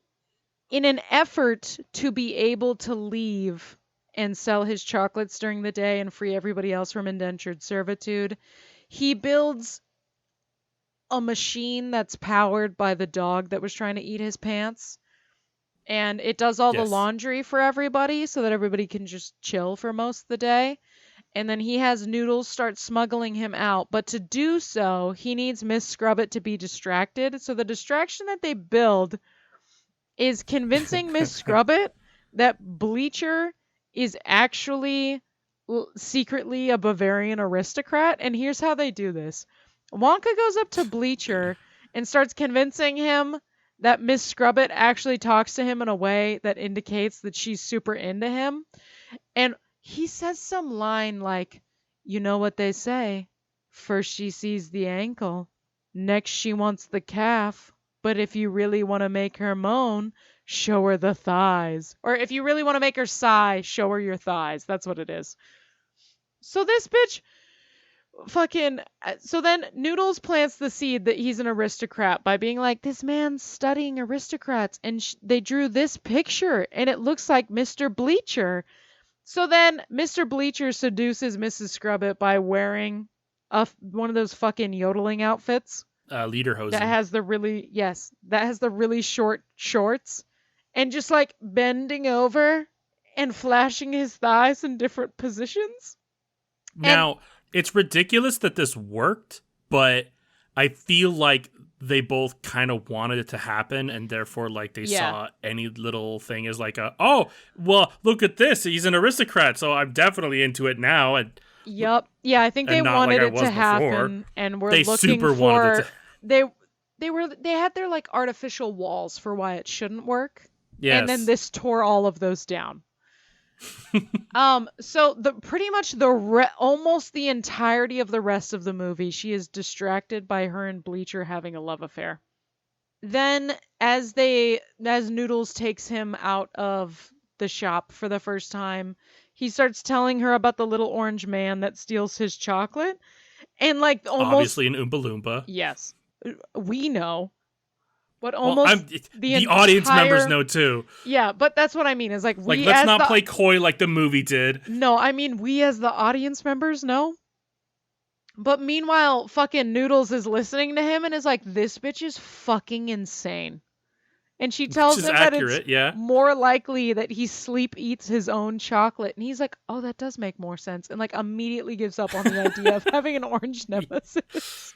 in an effort to be able to leave and sell his chocolates during the day and free everybody else from indentured servitude, he builds a machine that's powered by the dog that was trying to eat his pants. And it does all the laundry for everybody so that everybody can just chill for most of the day. And then he has Noodles start smuggling him out. But to do so, he needs Miss Scrubbit to be distracted. So the distraction that they build is convincing Miss Scrubbit that Bleacher is actually secretly a Bavarian aristocrat. And here's how they do this. Wonka goes up to Bleacher and starts convincing him that Miss Scrubbit actually talks to him in a way that indicates that she's super into him. And he says some line like, you know what they say, first she sees the ankle, next she wants the calf, but if you really want to make her moan, show her the thighs. Or if you really want to make her sigh, show her your thighs. That's what it is. So this bitch so then Noodles plants the seed that he's an aristocrat by being like, this man's studying aristocrats, and they drew this picture and it looks like Mr. Bleacher. So then Mr. Bleacher seduces Mrs. Scrubbit by wearing one of those fucking yodeling outfits. Lederhosen. That has the really short shorts and just like bending over and flashing his thighs in different positions. Now, it's ridiculous that this worked, but I feel like they both kind of wanted it to happen, and therefore, like, they saw any little thing as like oh, well, look at this. He's an aristocrat, so I'm definitely into it now. And Yep. Yeah, I think they wanted it to happen, and we're looking for... They had their, like, artificial walls for why it shouldn't work. Yes. And then this tore all of those down. So pretty much almost the entirety of the rest of the movie, she is distracted by her and Bleacher having a love affair. Then as Noodles takes him out of the shop for the first time, he starts telling her about the little orange man that steals his chocolate. And like almost obviously an Oompa Loompa. Yes. We know. But almost the audience members know too. Yeah, but that's what I mean. Is like let's not play coy like the movie did. No, I mean we as the audience members know. But meanwhile, fucking Noodles is listening to him and is like, "This bitch is fucking insane." And she tells him that it's more likely that he sleep eats his own chocolate. And he's like, "Oh, that does make more sense." And like immediately gives up on the idea of having an orange nemesis.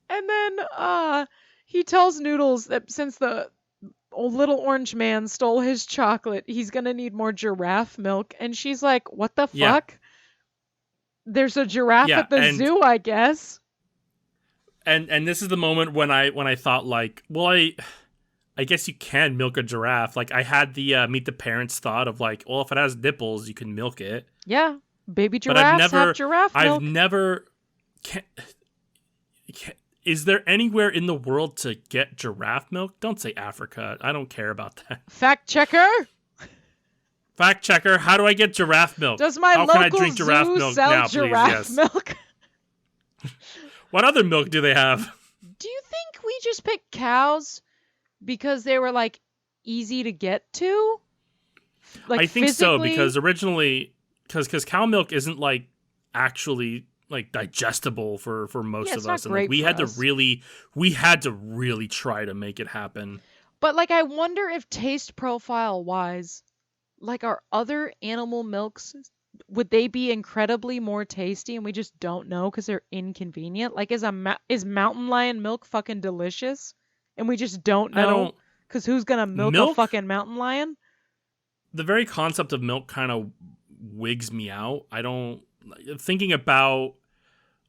And then he tells Noodles that since the little orange man stole his chocolate, he's going to need more giraffe milk. And she's like, "What the fuck? There's a giraffe at the zoo, I guess." And this is the moment when I thought like, well, I guess you can milk a giraffe. Like I had the Meet the Parents thought of like, well, if it has nipples, you can milk it. Yeah, baby giraffes have giraffe milk. I've never... Is there anywhere in the world to get giraffe milk? Don't say Africa. I don't care about that. Fact checker. How do I get giraffe milk? Does my local zoo sell giraffe milk? What other milk do they have? Do you think we just picked cows because they were like easy to get to? Like I think so, because originally, because cow milk isn't like actually like digestible for most of us, and like we had to really try to make it happen. But like I wonder if taste profile wise, like our other animal milks, would they be incredibly more tasty and we just don't know because they're inconvenient? Like is mountain lion milk fucking delicious and we just don't know because who's gonna milk a fucking mountain lion? The very concept of milk kind of wigs me out. Thinking about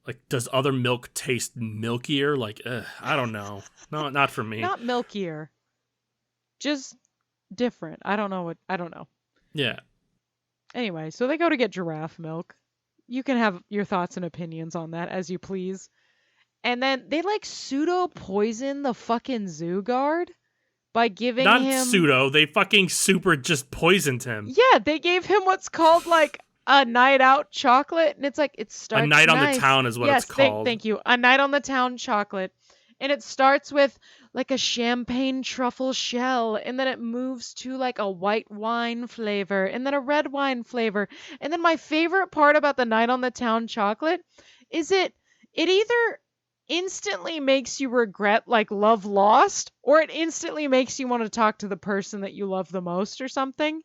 like, does other milk taste milkier? Like, I don't know. No, not for me. Not milkier. Just different. I don't know. Yeah. Anyway, so they go to get giraffe milk. You can have your thoughts and opinions on that as you please. And then they like pseudo poison the fucking zoo guard by giving him... Not pseudo. They fucking super just poisoned him. Yeah, they gave him what's called like a night out chocolate, and it's like it starts. A night on the town is what it's called. Thank you. A night on the town chocolate, and it starts with like a champagne truffle shell, and then it moves to like a white wine flavor, and then a red wine flavor, and then my favorite part about the night on the town chocolate is it either instantly makes you regret like love lost, or it instantly makes you want to talk to the person that you love the most or something.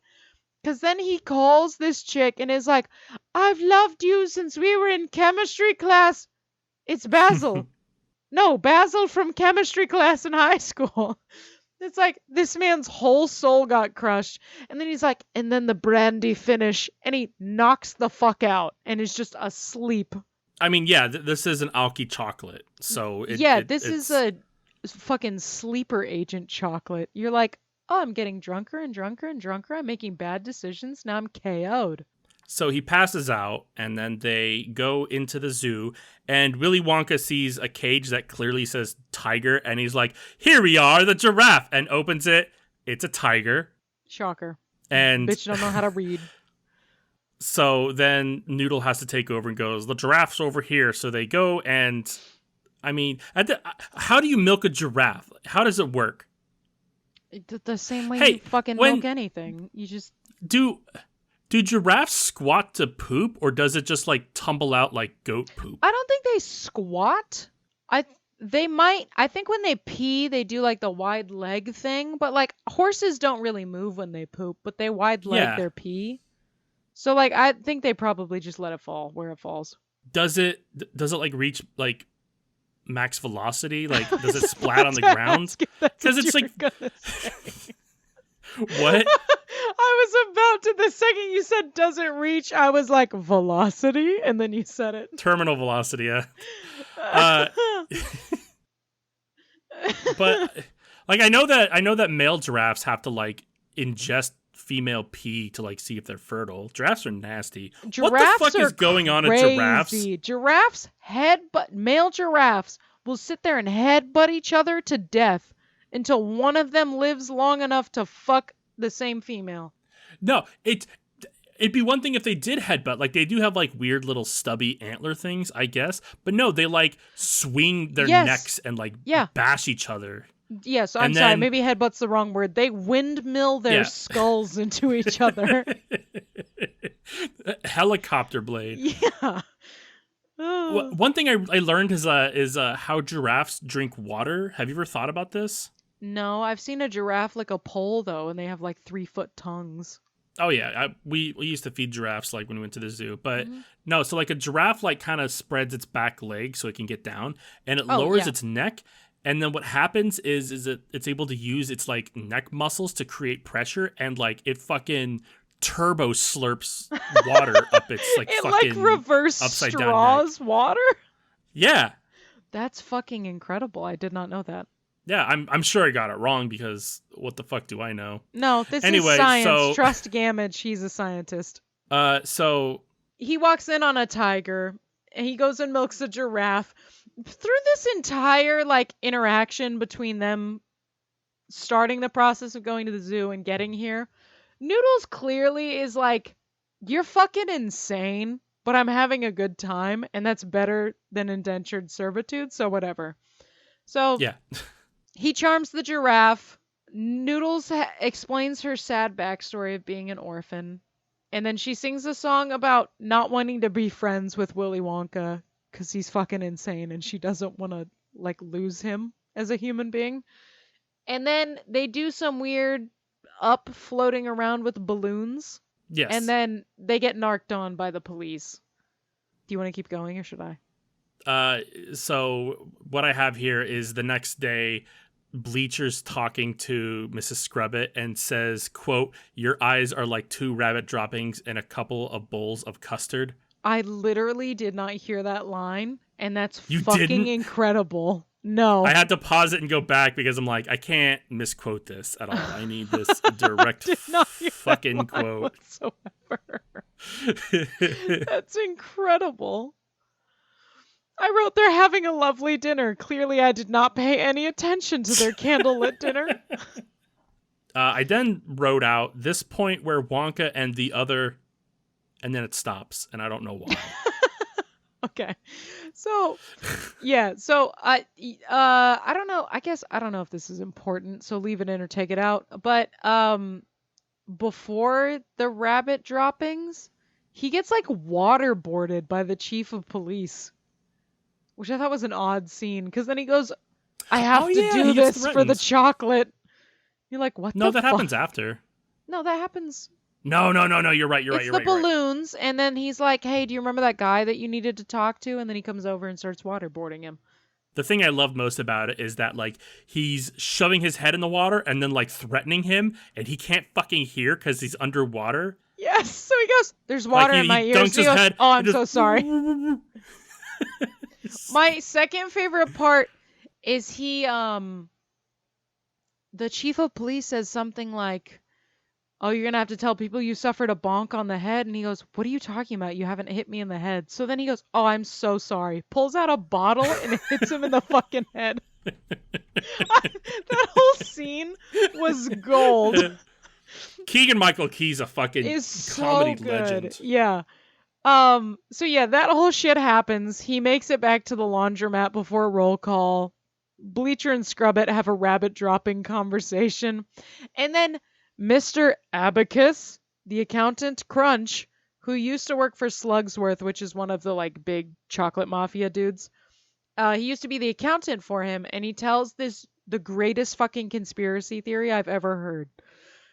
Because then he calls this chick and is like, "I've loved you since we were in chemistry class." It's Basil. No, Basil from chemistry class in high school. It's like this man's whole soul got crushed. And then he's like, "And then the brandy finish." And he knocks the fuck out and is just asleep. I mean, yeah, this is an alky chocolate. So this is a fucking sleeper agent chocolate. You're like, "Oh, I'm getting drunker and drunker and drunker. I'm making bad decisions. Now I'm KO'd." So he passes out, and then they go into the zoo, and Willy Wonka sees a cage that clearly says tiger, and he's like, "Here we are, the giraffe," and opens it. It's a tiger. Shocker. And bitch don't know how to read. So then Noodle has to take over and goes, "The giraffe's over here." So they go, and I mean, how do you milk a giraffe? How does it work? The same way you fucking milk anything. You just... Do Do giraffes squat to poop, or does it just like tumble out like goat poop? I don't think they squat. They might. I think when they pee, they do like the wide leg thing, but like horses don't really move when they poop, but they wide leg their pee. So like I think they probably just let it fall where it falls. Does it like reach like max velocity? Like does it splat on the ground? Because it's like what? I was about to, the second you said does it reach, I was like velocity, and then you said it. Terminal velocity, yeah. But like I know that male giraffes have to like ingest female pee to like see if they're fertile. Giraffes are nasty. What the fuck is going on in giraffes? Male giraffes will sit there and headbutt each other to death until one of them lives long enough to fuck the same female. No, it'd be one thing if they did headbutt. Like, they do have, like, weird little stubby antler things, I guess. But no, they, like, swing their necks and, like, bash each other. Yeah, so I'm sorry, maybe headbutt's the wrong word. They windmill their skulls into each other. Helicopter blade. Yeah. One thing I learned is how giraffes drink water. Have you ever thought about this? No, I've seen a giraffe lick a pole, though, and they have, like, 3-foot tongues. Oh, yeah. We used to feed giraffes, like, when we went to the zoo. But, no, so, like, a giraffe, like, kind of spreads its back leg so it can get down. And it lowers its neck. And then what happens is it's able to use its, like, neck muscles to create pressure. And, like, it fucking turbo slurps water up its, like, it, fucking like, reverse upside straws down water? Yeah. That's fucking incredible. I did not know that. Yeah, I'm sure I got it wrong because what the fuck do I know? No, this is science. So, trust Gamage. He's a scientist. So he walks in on a tiger and he goes and milks a giraffe. Through this entire like interaction between them starting the process of going to the zoo and getting here, Noodles clearly is like, you're fucking insane, but I'm having a good time, and that's better than indentured servitude, so whatever. So yeah. He charms the giraffe. Noodles explains her sad backstory of being an orphan. And then she sings a song about not wanting to be friends with Willy Wonka because he's fucking insane and she doesn't want to, like, lose him as a human being. And then they do some weird floating around with balloons. Yes. And then they get narked on by the police. Do you want to keep going or should I? So what I have here is the next day, Bleacher's talking to Mrs. Scrubbit and says, quote, "Your eyes are like 2 rabbit droppings and a couple of bowls of custard." I literally did not hear that line, and that's you fucking didn't? Incredible. No. I had to pause it and go back because I'm like, I can't misquote this at all. I need this direct fucking quote. Whatsoever. That's incredible. I wrote they're having a lovely dinner. Clearly, I did not pay any attention to their candlelit dinner. I then wrote out this point where Wonka and the other, and then it stops, and I don't know why. Okay, so yeah, so I don't know. I guess I don't know if this is important, so leave it in or take it out. But before the rabbit droppings, he gets like waterboarded by the chief of police. Which I thought was an odd scene, because then he goes, I have to do this for the chocolate. You're like, what the fuck? No, that happens after. No, that happens. No, you're right. It's the balloons, and then he's like, hey, do you remember that guy that you needed to talk to? And then he comes over and starts waterboarding him. The thing I loved most about it is that, like, he's shoving his head in the water and then, like, threatening him, and he can't fucking hear because he's underwater. Yes, so he goes, there's water in my ears. He goes, oh, I'm so sorry. My second favorite part is the chief of police says something like, oh, you're going to have to tell people you suffered a bonk on the head. And he goes, what are you talking about? You haven't hit me in the head. So then he goes, oh, I'm so sorry. Pulls out a bottle and hits him in the fucking head. That whole scene was gold. Keegan-Michael Key's a fucking comedy legend. Yeah. So yeah, that whole shit happens. He makes it back to the laundromat before roll call. Bleacher and Scrubbit have a rabbit dropping conversation. And then Mr. Abacus the accountant Crunch, who used to work for Slugsworth, which is one of the like big chocolate mafia dudes. He used to be the accountant for him, and he tells the greatest fucking conspiracy theory I've ever heard.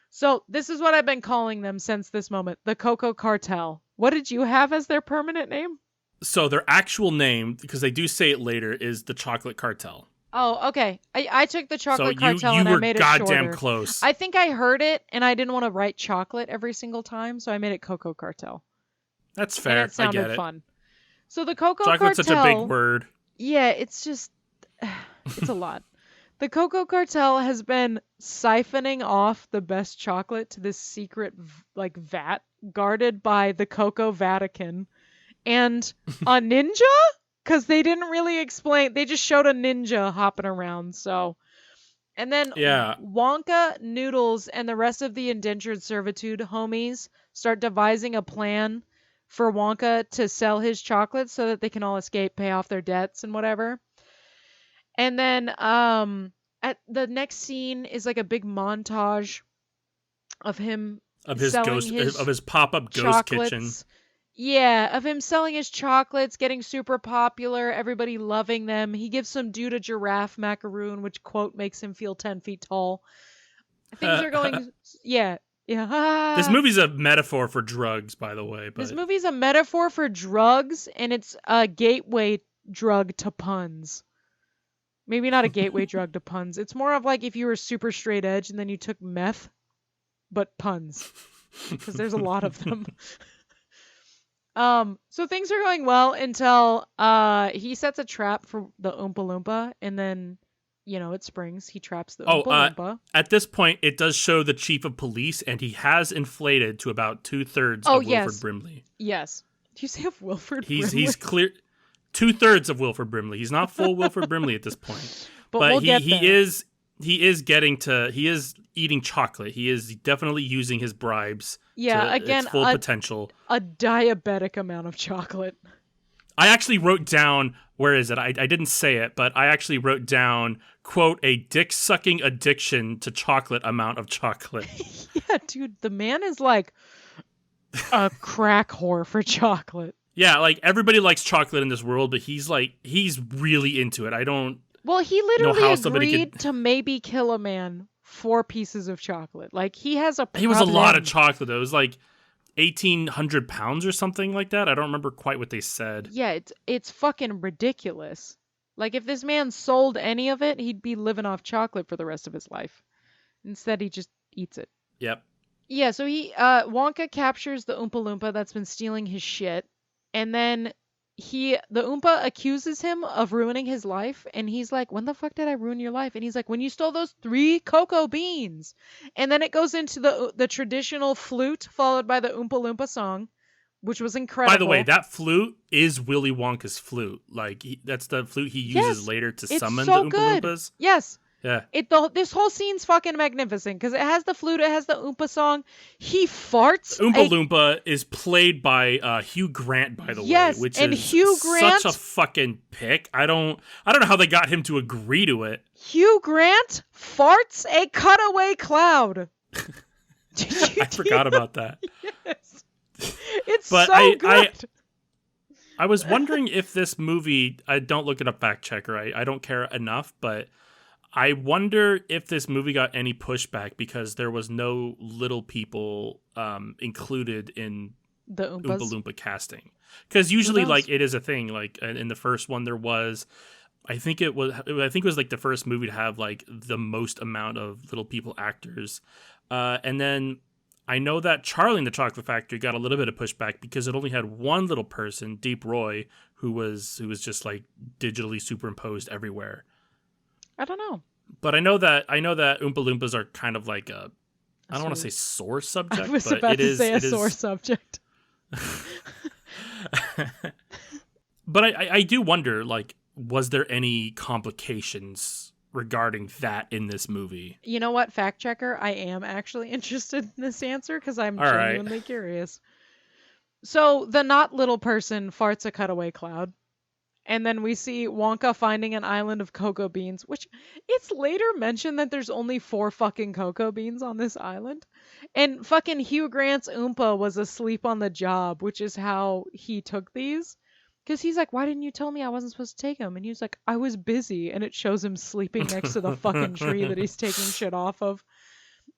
So this is what I've been calling them since this moment: the Cocoa Cartel. What did you have as their permanent name? So their actual name, because they do say it later, is the Chocolate Cartel. Oh, okay. I took the Chocolate Cartel and I made it shorter. You were goddamn close. I think I heard it, and I didn't want to write chocolate every single time, so I made it Cocoa Cartel. That's fair. And it sounded I get it. Fun. So the Cocoa Cartel. Chocolate's such a big word. Yeah, it's just, it's a lot. The Cocoa Cartel has been siphoning off the best chocolate to this secret, like, vat guarded by the Cocoa Vatican and a ninja? Because they didn't really explain. They just showed a ninja hopping around, so. And then Wonka, Noodles, and the rest of the indentured servitude homies start devising a plan for Wonka to sell his chocolates so that they can all escape, pay off their debts and whatever. And then at the next scene is like a big montage of him of his pop-up ghost kitchen. Yeah, of him selling his chocolates, getting super popular, everybody loving them. He gives some dude a giraffe macaroon, which, quote, makes him feel 10 feet tall. Things are going... Yeah. This movie's a metaphor for drugs, by the way. But... This movie's a metaphor for drugs, and it's a gateway drug to puns. Maybe not a gateway drug to puns. It's more of like if you were super straight edge and then you took meth, but puns. Because there's a lot of them. So things are going well until he sets a trap for the Oompa Loompa, and then, it springs. He traps the Oompa Loompa. At this point, it does show the chief of police, and he has inflated to about 2/3 of Wilford Brimley. Yes. Do you say of Wilford Brimley? He's clear 2/3 of Wilford Brimley. He's not full Wilford Brimley at this point. But he is eating chocolate. He is definitely using his bribes to its full potential. A diabetic amount of chocolate. I actually wrote down, where is it? I didn't say it, but I actually wrote down, quote, a dick-sucking addiction to chocolate amount of chocolate. Yeah, dude, the man is like a crack whore for chocolate. Yeah, like everybody likes chocolate in this world, but he's really into it. Well, he literally agreed to maybe kill a man for pieces of chocolate. Like, he has a problem. He was a lot of chocolate, though. It was like 1,800 pounds or something like that. I don't remember quite what they said. Yeah, it's fucking ridiculous. Like, if this man sold any of it, he'd be living off chocolate for the rest of his life. Instead, he just eats it. Yep. Yeah, so Wonka captures the Oompa Loompa that's been stealing his shit. And then the Oompa accuses him of ruining his life, and he's like, when the fuck did I ruin your life? And he's like, when you stole those 3 cocoa beans. And then it goes into the traditional flute, followed by the Oompa Loompa song, which was incredible. By the way, that flute is Willy Wonka's flute. Like, that's the flute he uses later to summon the Oompa Loompas. Yes. Yeah. This whole scene's fucking magnificent because it has the flute, it has the Oompa song. He farts. Oompa Loompa is played by Hugh Grant, by the way, which is Hugh Grant, such a fucking pick. I don't know how they got him to agree to it. Hugh Grant farts a cutaway cloud. I forgot about that. Yes. It's so good. I was wondering if this movie, I don't look it up fact checker. I don't care enough, but I wonder if this movie got any pushback because there was no little people included in the Oompa Loompa casting. Because usually, like, it is a thing. Like, in the first one, there was, I think it was like the first movie to have like the most amount of little people actors. And then I know that Charlie and the Chocolate Factory got a little bit of pushback because it only had one little person, Deep Roy, who was just like digitally superimposed everywhere. I don't know. But I know that Oompa Loompas are kind of like I don't want to say sore subject, I was but about to say a sore subject. But I do wonder, like, was there any complications regarding that in this movie? You know what, fact checker? I am actually interested in this answer because I'm genuinely curious. So the not little person farts a cutaway cloud. And then we see Wonka finding an island of cocoa beans, which it's later mentioned that there's only 4 fucking cocoa beans on this island. And fucking Hugh Grant's Oompa was asleep on the job, which is how he took these. Because he's like, why didn't you tell me I wasn't supposed to take them? And he was like, I was busy. And it shows him sleeping next to the fucking tree that he's taking shit off of.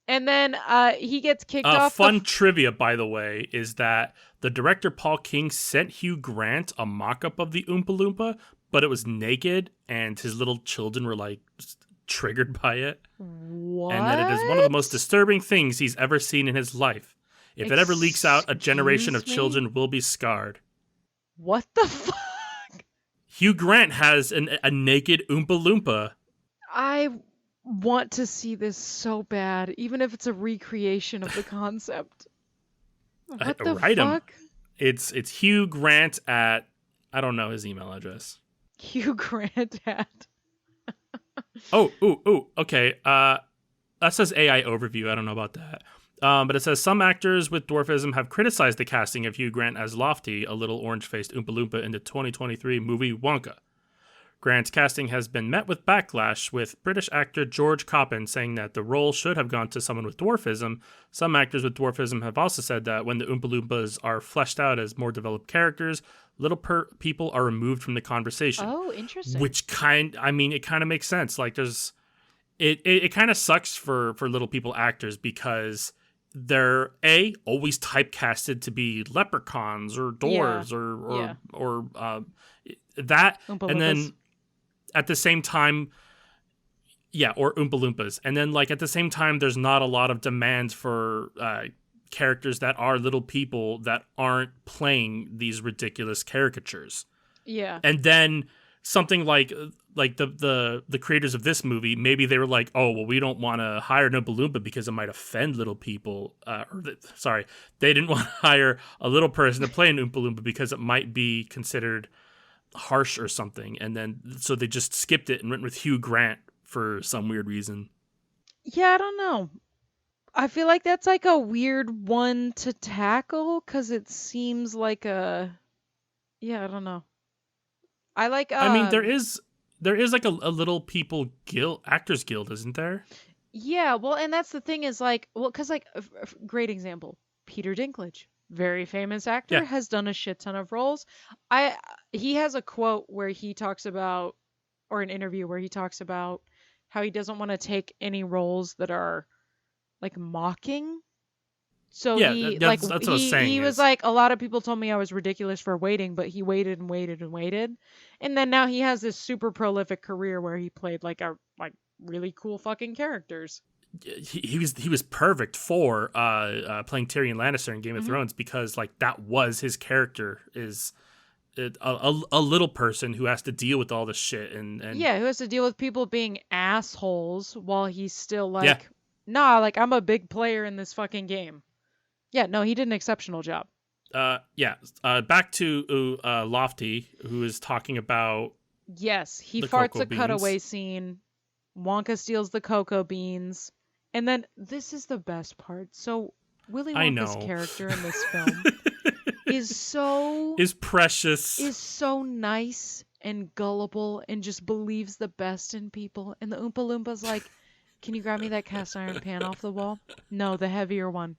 And then he gets kicked off. Fun trivia, by the way, is that the director Paul King sent Hugh Grant a mock-up of the Oompa Loompa, but it was naked, and his little children were like triggered by it. What? And that it is one of the most disturbing things he's ever seen in his life. If it ever leaks out, a generation of children will be scarred. What the fuck? Hugh Grant has a naked Oompa Loompa. I want to see this so bad, even if it's a recreation of the concept. What the fuck? It's Hugh Grant at, I don't know his email address. Hugh Grant at. Okay. That says AI overview. I don't know about that. But it says some actors with dwarfism have criticized the casting of Hugh Grant as Lofty, a little orange-faced Oompa Loompa in the 2023 movie Wonka. Grant's casting has been met with backlash, with British actor George Coppin saying that the role should have gone to someone with dwarfism. Some actors with dwarfism have also said that when the Oompa Loompas are fleshed out as more developed characters, little people are removed from the conversation. Oh, interesting. Which it kind of makes sense. Like it kind of sucks for little people actors because they're always typecasted to be leprechauns or dwarves or that, Oompa and Loompas. then at the same time, or Oompa Loompas, and then like at the same time, there's not a lot of demands for characters that are little people that aren't playing these ridiculous caricatures. Yeah, and then something like the creators of this movie, maybe they were like, oh, well, we don't want to hire an Oompa Loompa because it might offend little people. They didn't want to hire a little person to play an Oompa Loompa because it might be considered harsh or something. And then so they just skipped it and went with Hugh Grant for some weird reason. Yeah, I don't know. I feel like that's like a weird one to tackle because it seems like I don't know. I like. I mean, there is like a little people guild, actors guild, isn't there? Yeah, well, and that's the thing is like, well, because like, great example, Peter Dinklage, very famous actor, has done a shit ton of roles. He has a quote where he talks about, or an interview where he talks about how he doesn't want to take any roles that are like mocking. So that's what I was saying. He was like, a lot of people told me I was ridiculous for waiting, but he waited and waited and waited. And then now he has this super prolific career where he played like really cool fucking characters. He was perfect for playing Tyrion Lannister in Game of Thrones because like that was his character, is a little person who has to deal with all this shit and who has to deal with people being assholes while he's still like like I'm a big player in this fucking game. Yeah, no, he did an exceptional job. Back to Lofty, who is talking about. Yes, he farts a cutaway scene. Wonka steals the cocoa beans. And then this is the best part. So Willy Wonka's character in this film is precious. Is so nice and gullible and just believes the best in people. And the Oompa Loompa's like, can you grab me that cast iron pan off the wall? No, the heavier one.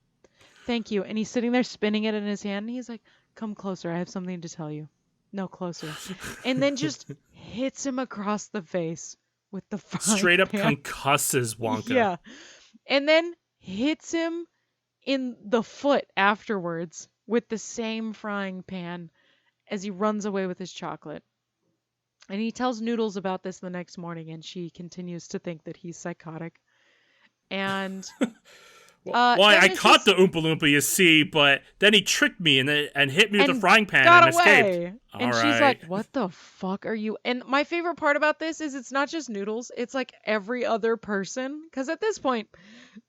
Thank you. And he's sitting there spinning it in his hand. And he's like, come closer. I have something to tell you. No, closer. And then just hits him across the face with the frying straight up pan. Concusses Wonka. Yeah. And then hits him in the foot afterwards with the same frying pan as he runs away with his chocolate. And he tells Noodles about this the next morning, and she continues to think that he's psychotic. And I caught the Oompa Loompa, you see, but then he tricked me and hit me with a frying pan and escaped. And she's like, what the fuck are you? And my favorite part about this is it's not just Noodles. It's like every other person. Because at this point,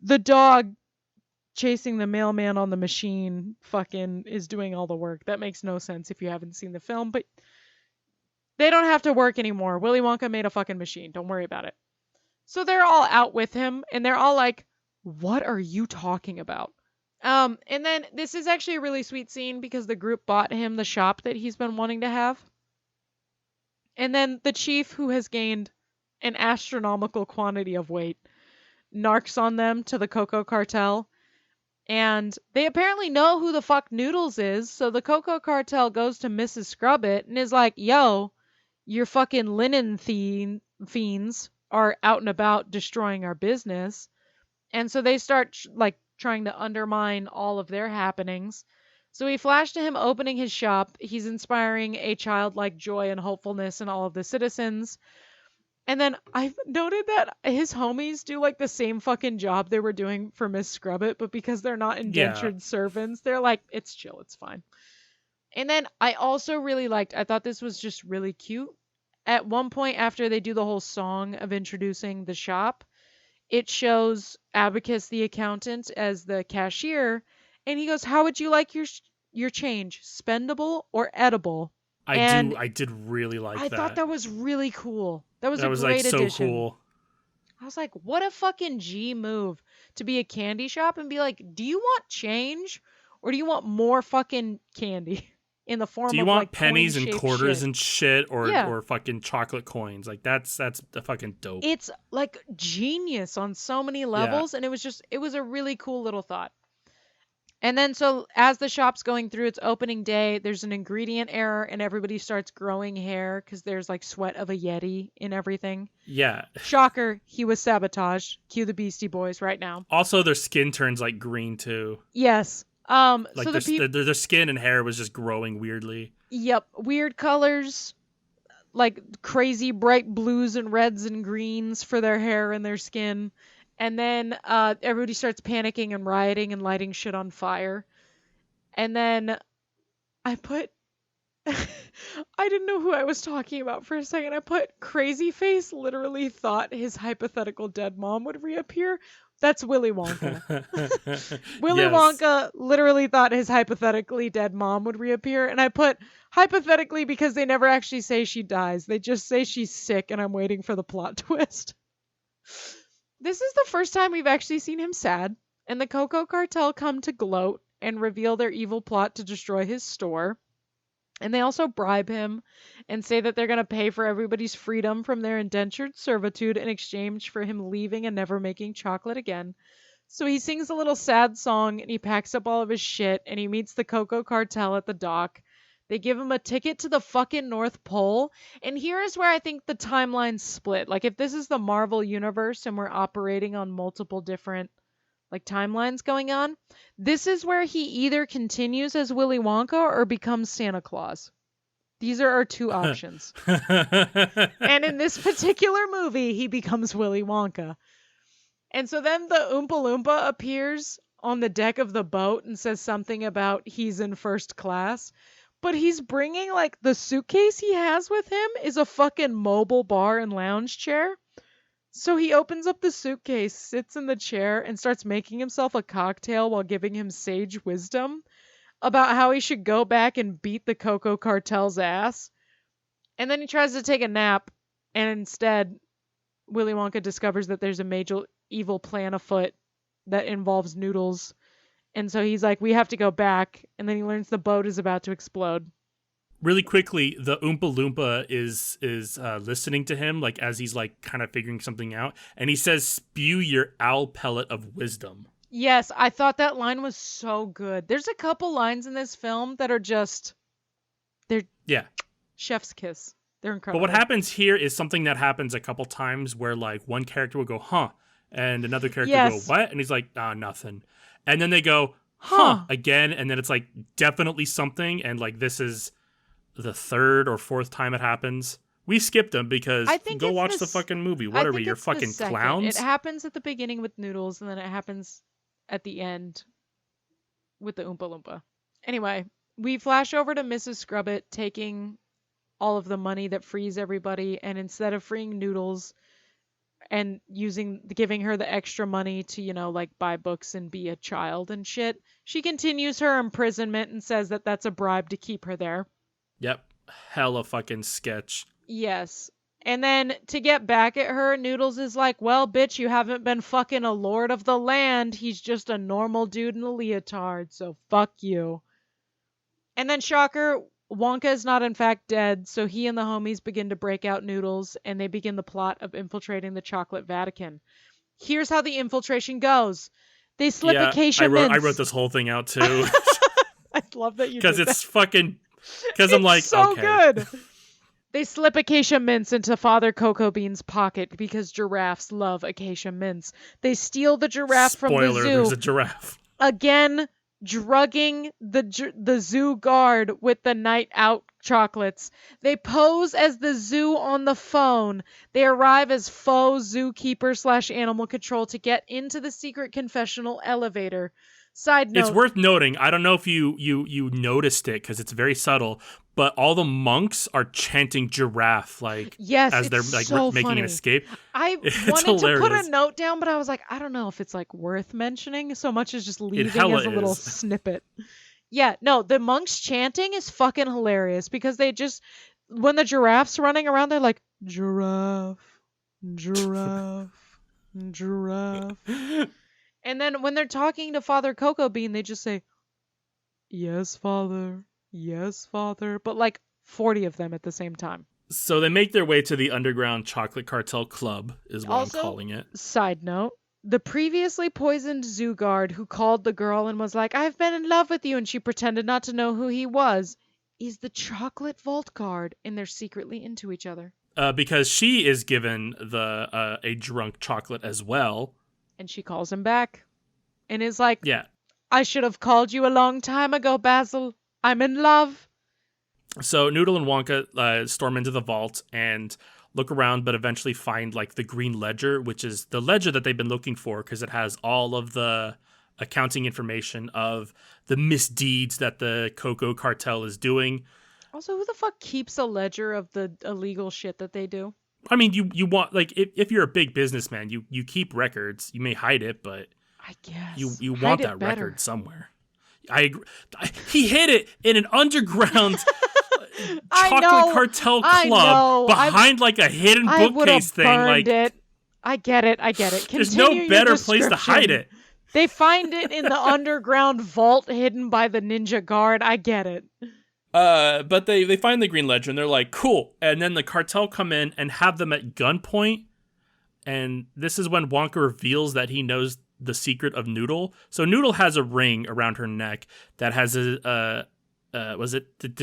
the dog chasing the mailman on the machine fucking is doing all the work. That makes no sense if you haven't seen the film. But they don't have to work anymore. Willy Wonka made a fucking machine. Don't worry about it. So they're all out with him. And they're all like, what are you talking about? And then this is actually a really sweet scene because the group bought him the shop that he's been wanting to have. And then the chief, who has gained an astronomical quantity of weight, narcs on them to the Coco Cartel. And they apparently know who the fuck Noodles is, so the Coco Cartel goes to Mrs. Scrubbit and is like, yo, your fucking linen fiends are out and about destroying our business. And so they start trying to undermine all of their happenings. So we flash to him opening his shop. He's inspiring a childlike joy and hopefulness in all of the citizens. And then I've noted that his homies do like the same fucking job they were doing for Miss Scrubbit, but because they're not indentured servants, they're like, it's chill, it's fine. And then I also really I thought this was just really cute. At one point after they do the whole song of introducing the shop, it shows Abacus the accountant as the cashier, and he goes, how would you like your change, spendable or edible? I did really like that. I thought that was really cool. That was a great addition. So cool. I was like, what a fucking G move to be a candy shop and be like, do you want change or do you want more fucking candy in the form of, do you want pennies and quarters and shit or fucking chocolate coins? Like that's the fucking dope. It's like genius on so many levels, and it was a really cool little thought. And then so as the shop's going through its opening day, there's an ingredient error and everybody starts growing hair because there's like sweat of a Yeti in everything. Yeah. Shocker, he was sabotaged. Cue the Beastie Boys right now. Also, their skin turns like green too. Yes. Like so their skin and hair was just growing weirdly. Yep. Weird colors, like crazy bright blues and reds and greens for their hair and their skin. And then everybody starts panicking and rioting and lighting shit on fire. And then I put... I didn't know who I was talking about for a second. I put Crazy Face literally thought his hypothetical dead mom would reappear. That's Willy Wonka. Willy Wonka literally thought his hypothetically dead mom would reappear. And I put hypothetically because they never actually say she dies. They just say she's sick and I'm waiting for the plot twist. This is the first time we've actually seen him sad, and the Coco Cartel come to gloat and reveal their evil plot to destroy his store. And they also bribe him and say that they're going to pay for everybody's freedom from their indentured servitude in exchange for him leaving and never making chocolate again. So he sings a little sad song and he packs up all of his shit and he meets the Coco Cartel at the dock. They give him a ticket to the fucking North Pole. And here is where I think the timelines split. Like, if this is the Marvel universe and we're operating on multiple different, like, timelines going on, this is where he either continues as Willy Wonka or becomes Santa Claus. These are our two options. And in this particular movie, he becomes Willy Wonka. And so then the Oompa Loompa appears on the deck of the boat and says something about he's in first class. But he's bringing, like, the suitcase he has with him is a fucking mobile bar and lounge chair. So he opens up the suitcase, sits in the chair, and starts making himself a cocktail while giving him sage wisdom about how he should go back and beat the Coco Cartel's ass. And then he tries to take a nap, and instead, Willy Wonka discovers that there's a major evil plan afoot that involves Noodles. And so he's like, we have to go back. And then he learns the boat is about to explode. Really quickly, the Oompa Loompa is listening to him, like, as he's, like, kind of figuring something out. And he says, spew your owl pellet of wisdom. Yes, I thought that line was so good. There's a couple lines in this film that are just... they're chef's kiss. They're incredible. But what happens here is something that happens a couple times where, like, one character will go, huh? And another character will go, what? And he's like, nothing. And then they go, huh, again. And then it's like, definitely something. And like, this is the third or fourth time it happens. We skipped them because go watch the fucking movie. What are we, you're fucking clowns? It happens at the beginning with Noodles, and then it happens at the end with the Oompa Loompa. Anyway, we flash over to Mrs. Scrubbit taking all of the money that frees everybody, and instead of freeing Noodles and giving her the extra money to, you know, like buy books and be a child and shit, she continues her imprisonment and says that that's a bribe to keep her there. Yep. Hella fucking sketch. Yes. And then to get back at her, Noodles is like, well, bitch, you haven't been fucking a lord of the land. He's just a normal dude in a leotard, so fuck you. And then shocker, Wonka is not in fact dead, so he and the homies begin to break out Noodles, and they begin the plot of infiltrating the Chocolate Vatican. Here's how the infiltration goes. They slip acacia mints. I wrote this whole thing out too. I love that you did that. Because it's fucking... Because I'm like, so okay. good. They slip acacia mints into Father Cocoa Bean's pocket because giraffes love acacia mints. They steal the giraffe from the zoo. There's a giraffe. Again, drugging the zoo guard with the night out chocolates. They pose as the zoo on the phone. They arrive as faux zookeeper / animal control to get into the secret confessional elevator. Side note. It's worth noting, I don't know if you noticed it because it's very subtle, but all the monks are chanting giraffe as they're so making funny. An escape. I wanted to put a note down, but I was like, I don't know if it's like worth mentioning so much as just leaving as a little snippet. Yeah, no, the monks chanting is fucking hilarious because they just, when the giraffe's running around, they're like, giraffe, giraffe, giraffe. And then when they're talking to Father Cocoa Bean, they just say, yes, Father, yes, Father. But like 40 of them at the same time. So they make their way to the underground chocolate cartel club, is what I'm calling it. Side note, the previously poisoned zoo guard who called the girl and was like, I've been in love with you, and she pretended not to know who he was, is the chocolate vault guard, and they're secretly into each other. Because she is given a drunk chocolate as well. And she calls him back and is like, yeah, I should have called you a long time ago, Basil. I'm in love. So Noodle and Wonka storm into the vault and look around, but eventually find like the green ledger, which is the ledger that they've been looking for because it has all of the accounting information of the misdeeds that the Cocoa Cartel is doing. Also, who the fuck keeps a ledger of the illegal shit that they do? I mean, you want, like, if you're a big businessman, you keep records. You may hide it, but I guess you want that record somewhere. I agree. He hid it in an underground chocolate cartel club behind like a hidden bookcase thing. Like, I get it. There's no better place to hide it. They find it in the underground vault hidden by the ninja guard. I get it. But they find the green ledger and they're like, cool. And then the cartel come in and have them at gunpoint. And this is when Wonka reveals that he knows the secret of Noodle. So Noodle has a ring around her neck that has does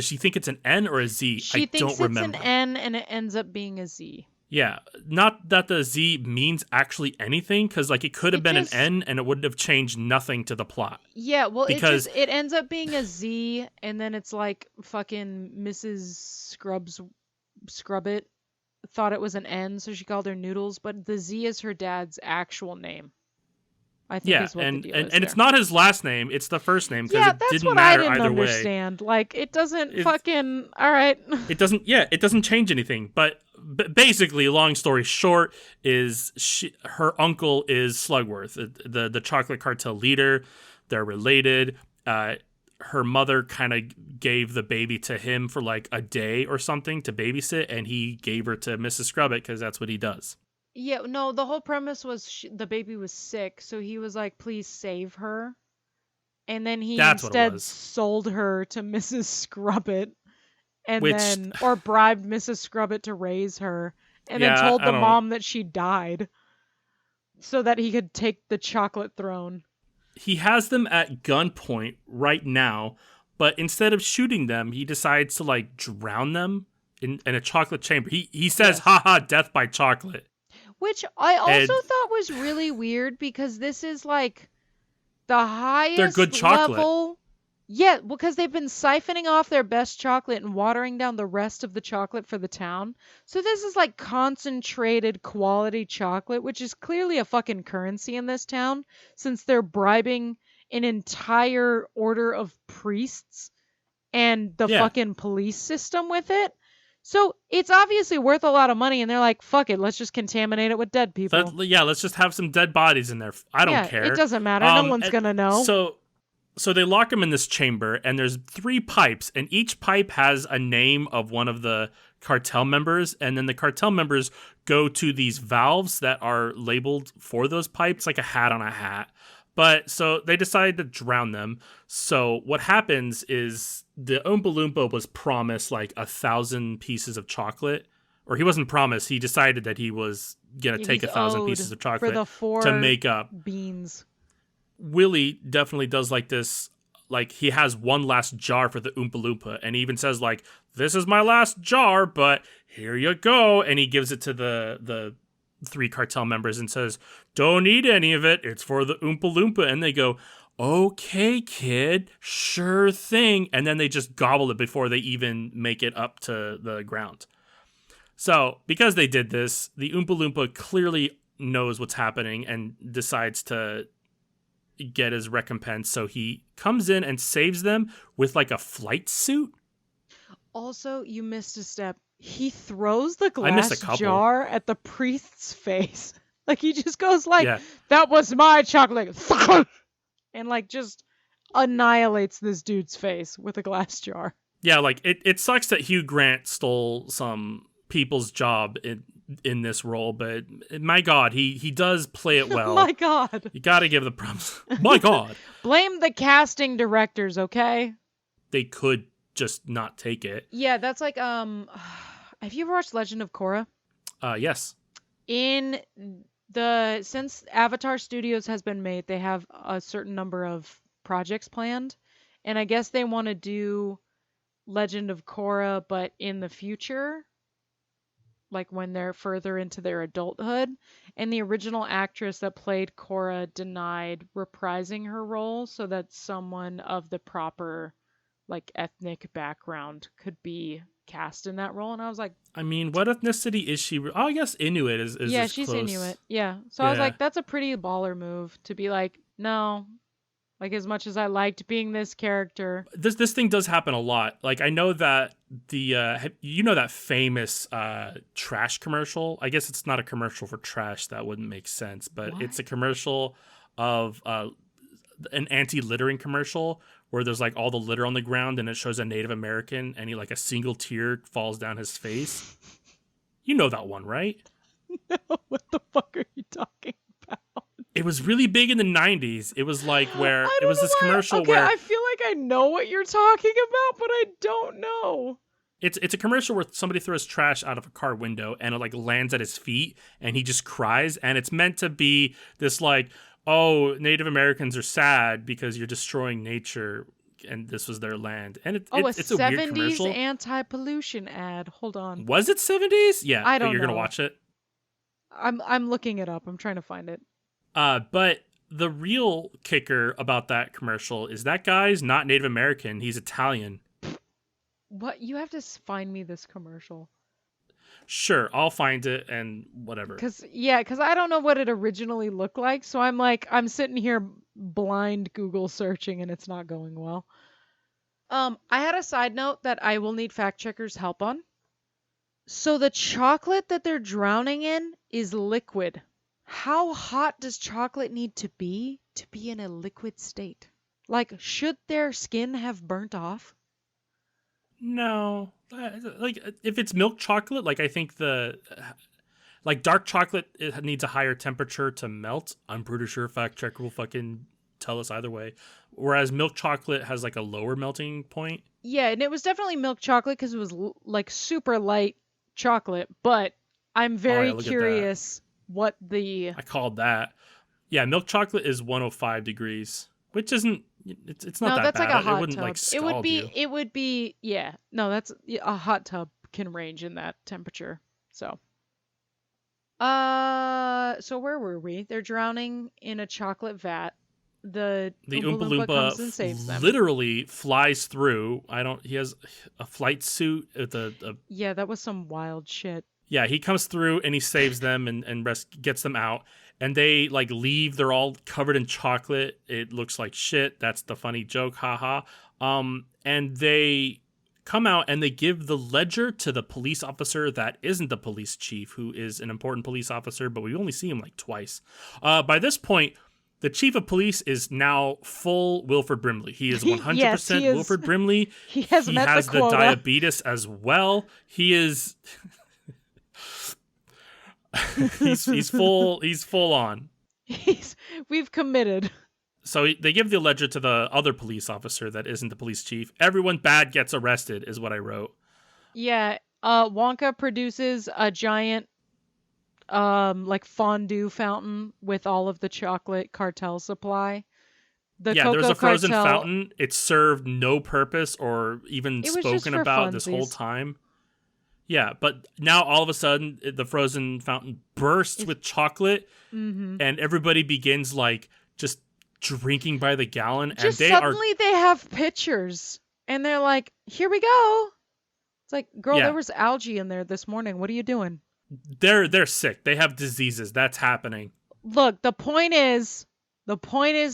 she think it's an N or a Z? She thinks it's an N and it ends up being a Z. Yeah, not that the Z means actually anything, because like it could have been an N and it wouldn't have changed nothing to the plot. Yeah, well, it ends up being a Z, and then it's like fucking Mrs. Scrubbit thought it was an N, so she called her Noodles, but the Z is her dad's actual name. I think is what the deal is. And it's not his last name; it's the first name because it didn't what matter I didn't either understand. way. Like it doesn't fucking all right. It doesn't. Yeah, it doesn't change anything. But basically, long story short, is her uncle is Slugworth, the chocolate cartel leader. They're related. Her mother kind of gave the baby to him for like a day or something to babysit, and he gave her to Mrs. Scrubbit because that's what he does. Yeah, no, the whole premise was the baby was sick, so he was like, please save her. And then he instead sold her to Mrs. Scrubbit or bribed Mrs. Scrubbit to raise her and then told the mom that she died so that he could take the chocolate throne. He has them at gunpoint right now, but instead of shooting them, he decides to like drown them in a chocolate chamber. He says, haha, death by chocolate. Which I also thought was really weird because this is like the highest level. Yeah, because they've been siphoning off their best chocolate and watering down the rest of the chocolate for the town. So this is like concentrated quality chocolate, which is clearly a fucking currency in this town since they're bribing an entire order of priests and the fucking police system with it. So it's obviously worth a lot of money, and they're like, fuck it, let's just contaminate it with dead people. Let's just have some dead bodies in there. I don't care. It doesn't matter. No one's going to know. So they lock him in this chamber, and there's 3 pipes, and each pipe has a name of one of the cartel members, and then the cartel members go to these valves that are labeled for those pipes, like a hat on a hat. But so they decide to drown them. So what happens is the Oompa Loompa was promised like 1,000 pieces of chocolate, or he wasn't promised. He decided that he was gonna take 1,000 pieces of chocolate for the 4 to make up beans. Willy definitely does like this. Like, he has one last jar for the Oompa Loompa, and he even says like, "This is my last jar, but here you go." And he gives it to the 3 cartel members and says, "Don't eat any of it. It's for the Oompa Loompa." And they go, "Okay, kid, sure thing." And then they just gobble it before they even make it up to the ground. So, because they did this, the Oompa Loompa clearly knows what's happening and decides to get his recompense. So he comes in and saves them with like a flight suit. Also, you missed a step. He throws the glass jar at the priest's face. Like, he just goes like, "That was my chocolate." And like just annihilates this dude's face with a glass jar. Yeah, like it sucks that Hugh Grant stole some people's job in this role, but my God, he does play it well. My God. You gotta give the props. My God. Blame the casting directors, okay? They could just not take it. Yeah, that's like, have you ever watched Legend of Korra? Yes. Since Avatar Studios has been made, they have a certain number of projects planned, and I guess they want to do Legend of Korra, but in the future, like when they're further into their adulthood. And the original actress that played Korra denied reprising her role so that someone of the proper like ethnic background could be cast in that role. And I was like, I mean, what ethnicity is she? Oh, I guess Inuit is yeah, she's close. Inuit. Yeah. So I was like, that's a pretty baller move to be like, no. Like, as much as I liked being this character. This thing does happen a lot. Like, I know that that famous trash commercial. I guess it's not a commercial for trash. That wouldn't make sense. But It's a commercial of an anti-littering commercial where there's like all the litter on the ground and it shows a Native American and a single tear falls down his face. You know that one, right? No, what the fuck are you talking about? It was really big in the 90s. It was like where it was this commercial where I feel like I know what you're talking about, but I don't know. It's a commercial where somebody throws trash out of a car window and it like lands at his feet and he just cries, and it's meant to be this like, oh, Native Americans are sad because you're destroying nature and this was their land. And it's a weird commercial. 70s anti-pollution ad. Hold on. Was it 70s? Yeah. I don't know. You're going to watch it? I'm looking it up. I'm trying to find it. But the real kicker about that commercial is that guy's not Native American. He's Italian. What? You have to find me this commercial. Sure, I'll find it and whatever. Because I don't know what it originally looked like. So I'm sitting here blind Google searching and it's not going well. I had a side note that I will need fact checkers' help on. So the chocolate that they're drowning in is liquid. How hot does chocolate need to be in a liquid state? Like, should their skin have burnt off? No. Like, if it's milk chocolate, like, I think dark chocolate, it needs a higher temperature to melt. I'm pretty sure fact check will fucking tell us either way. Whereas milk chocolate has, like, a lower melting point. Yeah, and it was definitely milk chocolate because it was, like, super light chocolate. But I'm very curious what the... I called that. Yeah, milk chocolate is 105 degrees, which isn't... It's not that bad. Like a hot it wouldn't tub. Like scald you. It would be yeah. No, that's a hot tub can range in that temperature. So where were we? They're drowning in a chocolate vat. The Oompa Loompa comes and saves them. Literally flies through. He has a flight suit with yeah, that was some wild shit. Yeah, he comes through and he saves them and gets them out. And they like leave. They're all covered in chocolate. It looks like shit. That's the funny joke. Haha. And they come out and they give the ledger to the police officer that isn't the police chief, who is an important police officer, but we only see him like twice. By this point, the chief of police is now full Wilford Brimley. He is 100% yes, he is. Wilford Brimley. He has the diabetes as well. He is... he's full on. We've committed. So they give the ledger to the other police officer that isn't the police chief. Everyone bad gets arrested is what I wrote. Yeah, Wonka produces a giant like fondue fountain with all of the chocolate cartel supply. There was a frozen fountain. It served no purpose or even spoken about this whole time. Yeah, but now all of a sudden the frozen fountain bursts with chocolate, and everybody begins like just drinking by the gallon. Just and suddenly they have pictures, and they're like, "Here we go." It's like, girl, there was algae in there this morning. What are you doing? They're sick. They have diseases. That's happening. Look, the point is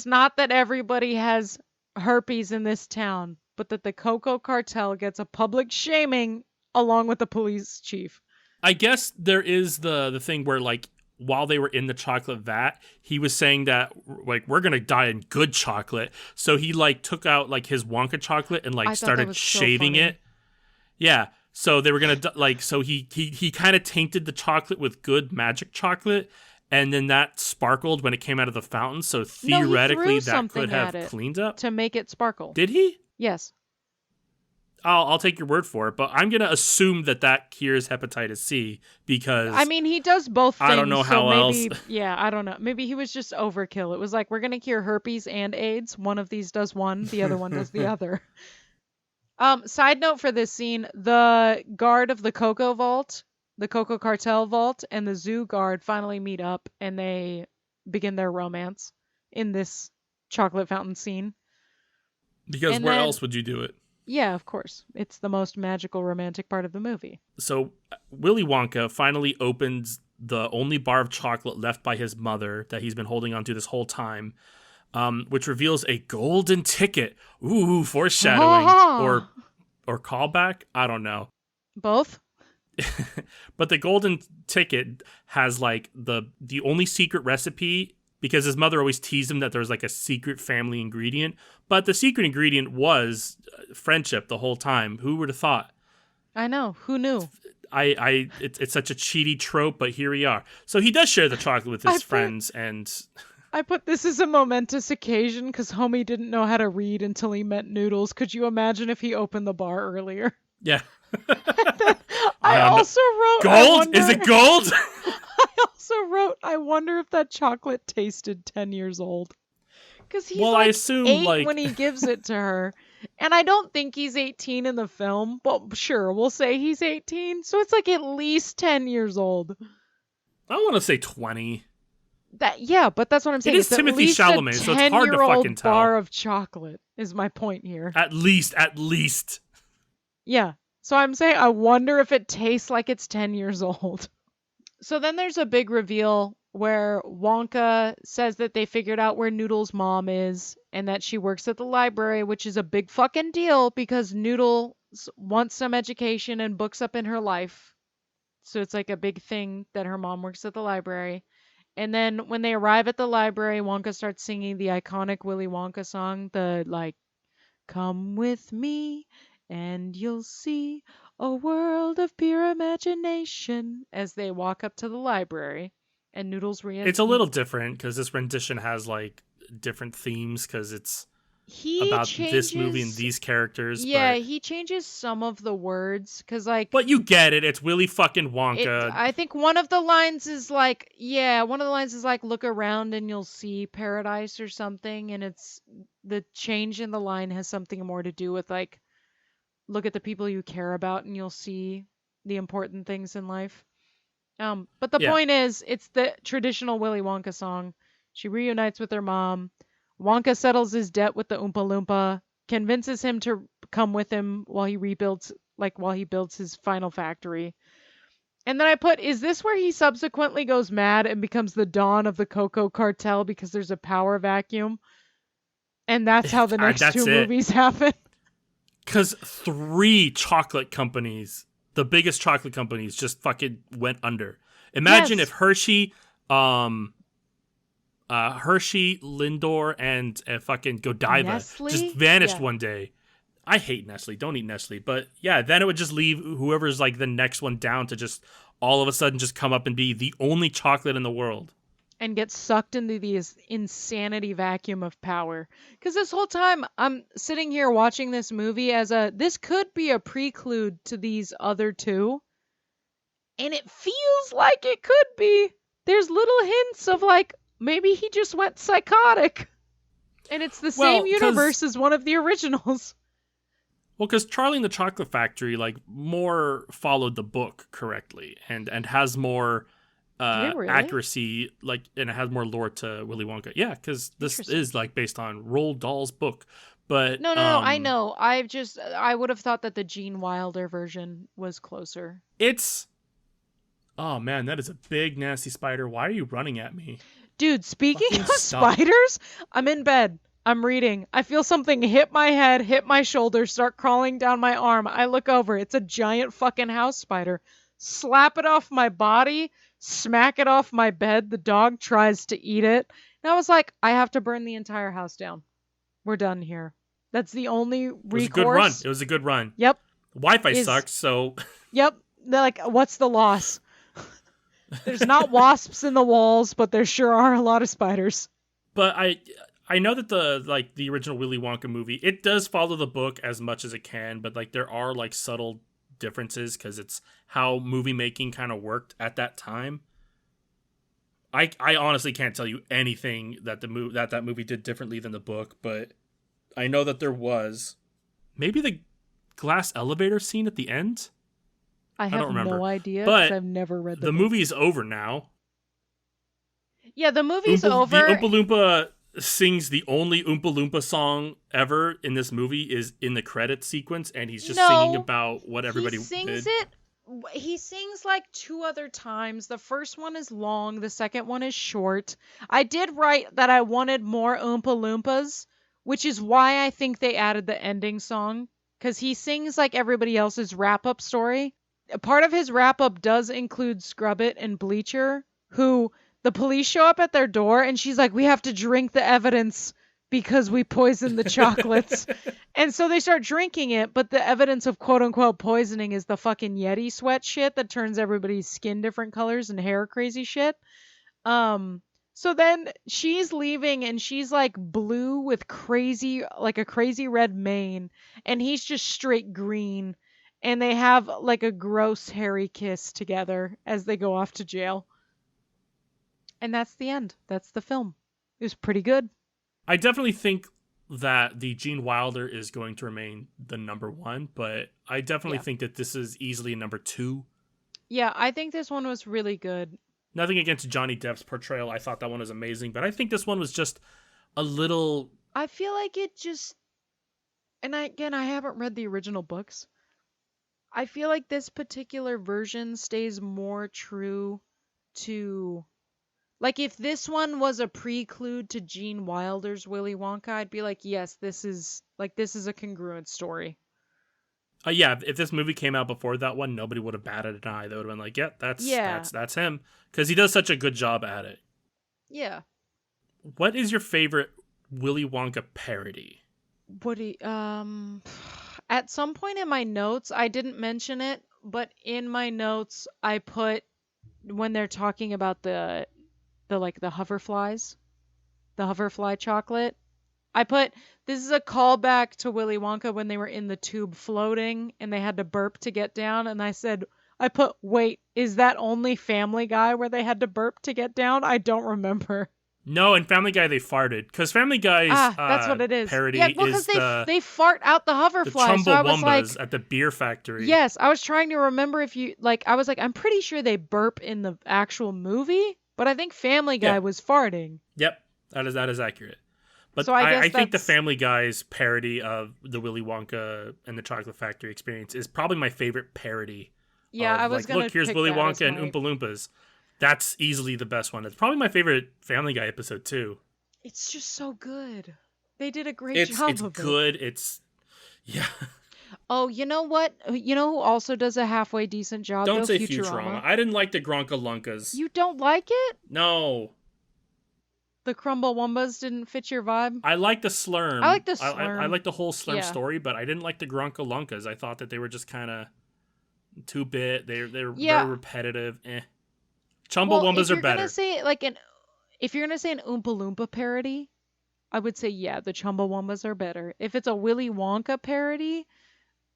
not that everybody has herpes in this town, but that the Cocoa Cartel gets a public shaming along with the police chief. I guess there is the thing where, like, while they were in the chocolate vat, he was saying that, like, we're going to die in good chocolate. So he, like, took out, like, his Wonka chocolate and, like, started shaving it. Yeah. So they were going to, like, so he kind of tainted the chocolate with good magic chocolate. And then that sparkled when it came out of the fountain. So theoretically, that could have cleaned up. To make it sparkle. Did he? Yes. I'll take your word for it, but I'm going to assume that cures hepatitis C because... I mean, he does both things. I don't know how else. Yeah, I don't know. Maybe he was just overkill. It was like, we're going to cure herpes and AIDS. One of these does one, the other one does the other. Side note for this scene, the guard of the Cocoa Vault, the Cocoa Cartel Vault, and the zoo guard finally meet up, and they begin their romance in this chocolate fountain scene. Because where else would you do it? Yeah, of course. It's the most magical romantic part of the movie. So Willy Wonka finally opens the only bar of chocolate left by his mother that he's been holding onto this whole time, which reveals a golden ticket. Ooh, foreshadowing. Or callback? I don't know. Both? But the golden ticket has like the only secret recipe, because his mother always teased him that there was like a secret family ingredient, but the secret ingredient was friendship the whole time. Who would have thought? I know. Who knew? It's such a cheaty trope, but here we are. So he does share the chocolate with his friends, and I put this as a momentous occasion because homie didn't know how to read until he met Noodles. Could you imagine if he opened the bar earlier? Yeah. I also wrote gold. Is it gold? I also wrote, I wonder if that chocolate tasted 10 years old. Because he's I assume 8 when he gives it to her. And I don't think he's 18 in the film, but sure, we'll say he's 18. So it's like at least 10 years old. I want to say 20. But that's what I'm saying. It is Timothy Chalamet, so it's hard to fucking tell. Bar of chocolate is my point here. At least. Yeah. So I'm saying I wonder if it tastes like it's 10 years old. So then there's a big reveal where Wonka says that they figured out where Noodle's mom is and that she works at the library, which is a big fucking deal because Noodle wants some education and books up in her life. So it's like a big thing that her mom works at the library. And then when they arrive at the library, Wonka starts singing the iconic Willy Wonka song, the like, come with me and you'll see a world of pure imagination as they walk up to the library. And Noodles It's a little different because this rendition has like different themes because it's about this movie and these characters. Yeah, he changes some of the words because like. But you get it. It's Willy fucking Wonka. I think one of the lines is like, look around and you'll see paradise or something. And it's the change in the line has something more to do with like, look at the people you care about and you'll see the important things in life. But the point is, it's the traditional Willy Wonka song. She reunites with her mom. Wonka settles his debt with the Oompa Loompa, convinces him to come with him while he builds his final factory. And then I put, is this where he subsequently goes mad and becomes the Dawn of the Cocoa Cartel because there's a power vacuum? And that's how the next two movies happen? Because 3 chocolate companies, the biggest chocolate companies, just fucking went under. Imagine if Hershey, Lindor, and fucking Godiva just vanished one day. I hate Nestle. Don't eat Nestle. But yeah, then it would just leave whoever's like the next one down to just all of a sudden just come up and be the only chocolate in the world. and get sucked into the insanity vacuum of power. Because this whole time I'm sitting here watching this movie this could be a prelude to these other two. And it feels like it could be. There's little hints of like, maybe he just went psychotic. And it's the same universe as one of the originals. Well, because Charlie and the Chocolate Factory, like, more followed the book correctly and has more accuracy, like, and it has more lore to Willy Wonka. Yeah, because this is, like, based on Roald Dahl's book. But No, I know. I would have thought that the Gene Wilder version was closer. Oh, man, that is a big, nasty spider. Why are you running at me? Dude, speaking of spiders, I'm in bed. I'm reading. I feel something hit my head, hit my shoulder, start crawling down my arm. I look over. It's a giant fucking house spider. Slap it off my body, smack it off my bed. The dog tries to eat it. And I was like, I have to burn the entire house down. We're done here. That's the only recourse. It was a good run. Yep. Wi-Fi sucks, so... Yep. They're like, what's the loss? There's not wasps in the walls, but there sure are a lot of spiders. But I know that the original Willy Wonka movie, it does follow the book as much as it can, but like there are like subtle differences because it's how movie making kind of worked at that time. I honestly can't tell you anything that that movie did differently than the book, but I know that there was maybe the glass elevator scene at the end. I don't remember. No idea, but I've never read the book. Movie's over now. Yeah, the movie's over. The Oompa Loompa sings the only Oompa Loompa song ever in this movie is in the credits sequence, and he's just singing about what everybody did. He sings like 2 other times. The first one is long, the second one is short. I did write that I wanted more Oompa Loompas, which is why I think they added the ending song, because he sings like everybody else's wrap-up story. Part of his wrap-up does include Scrubbit and Bleacher, who the police show up at their door, and she's like, we have to drink the evidence because we poisoned the chocolates. And so they start drinking it, but the evidence of quote-unquote poisoning is the fucking Yeti sweat shit that turns everybody's skin different colors and hair crazy shit. So then she's leaving, and she's like blue with a crazy red mane, and he's just straight green. And they have like a gross hairy kiss together as they go off to jail. And that's the end. That's the film. It was pretty good. I definitely think that the Gene Wilder is going to remain the number 1, but I definitely think that this is easily a number 2. Yeah, I think this one was really good. Nothing against Johnny Depp's portrayal. I thought that one was amazing, but I think this one was just a little... I feel like it just... And I haven't read the original books. I feel like this particular version stays more true to... Like, if this one was a prelude to Gene Wilder's Willy Wonka, I'd be like, yes, this is a congruent story. Yeah, if this movie came out before that one, nobody would have batted an eye. They would have been like, that's him. Because he does such a good job at it. Yeah. What is your favorite Willy Wonka parody? At some point in my notes, I didn't mention it, but in my notes, I put, when they're talking about the hoverflies, the hoverfly chocolate, I put, this is a callback to Willy Wonka when they were in the tube floating and they had to burp to get down. And I put, wait, is that only Family Guy where they had to burp to get down? I don't remember. No, in Family Guy they farted, because Family Guy's that's what it is. Parody is they fart out the hoverfly. So I was like, at the beer factory. Yes, I was trying to remember if you I was like, I'm pretty sure they burp in the actual movie, but I think Family Guy was farting. Yep, that is accurate. But so I think the Family Guy's parody of the Willy Wonka and the Chocolate Factory experience is probably my favorite parody. Yeah, I was gonna look, here's Willy Wonka and Oompa Loompas. That's easily the best one. It's probably my favorite Family Guy episode, too. It's just so good. They did a great job of it. It's good. Yeah. Oh, you know what? You know who also does a halfway decent job? Don't say Futurama. I didn't like the Gronkalunkas. You don't like it? No. The Crumble Wumbas didn't fit your vibe? I like the Slurm. I like the Slurm. I like the whole Slurm story, but I didn't like the Gronkalunkas. I thought that they were just kind of 2-bit. They're very repetitive. Chumbawambas are better. Say If you're going to say an Oompa Loompa parody, I would say, yeah, the Chumbawambas are better. If it's a Willy Wonka parody,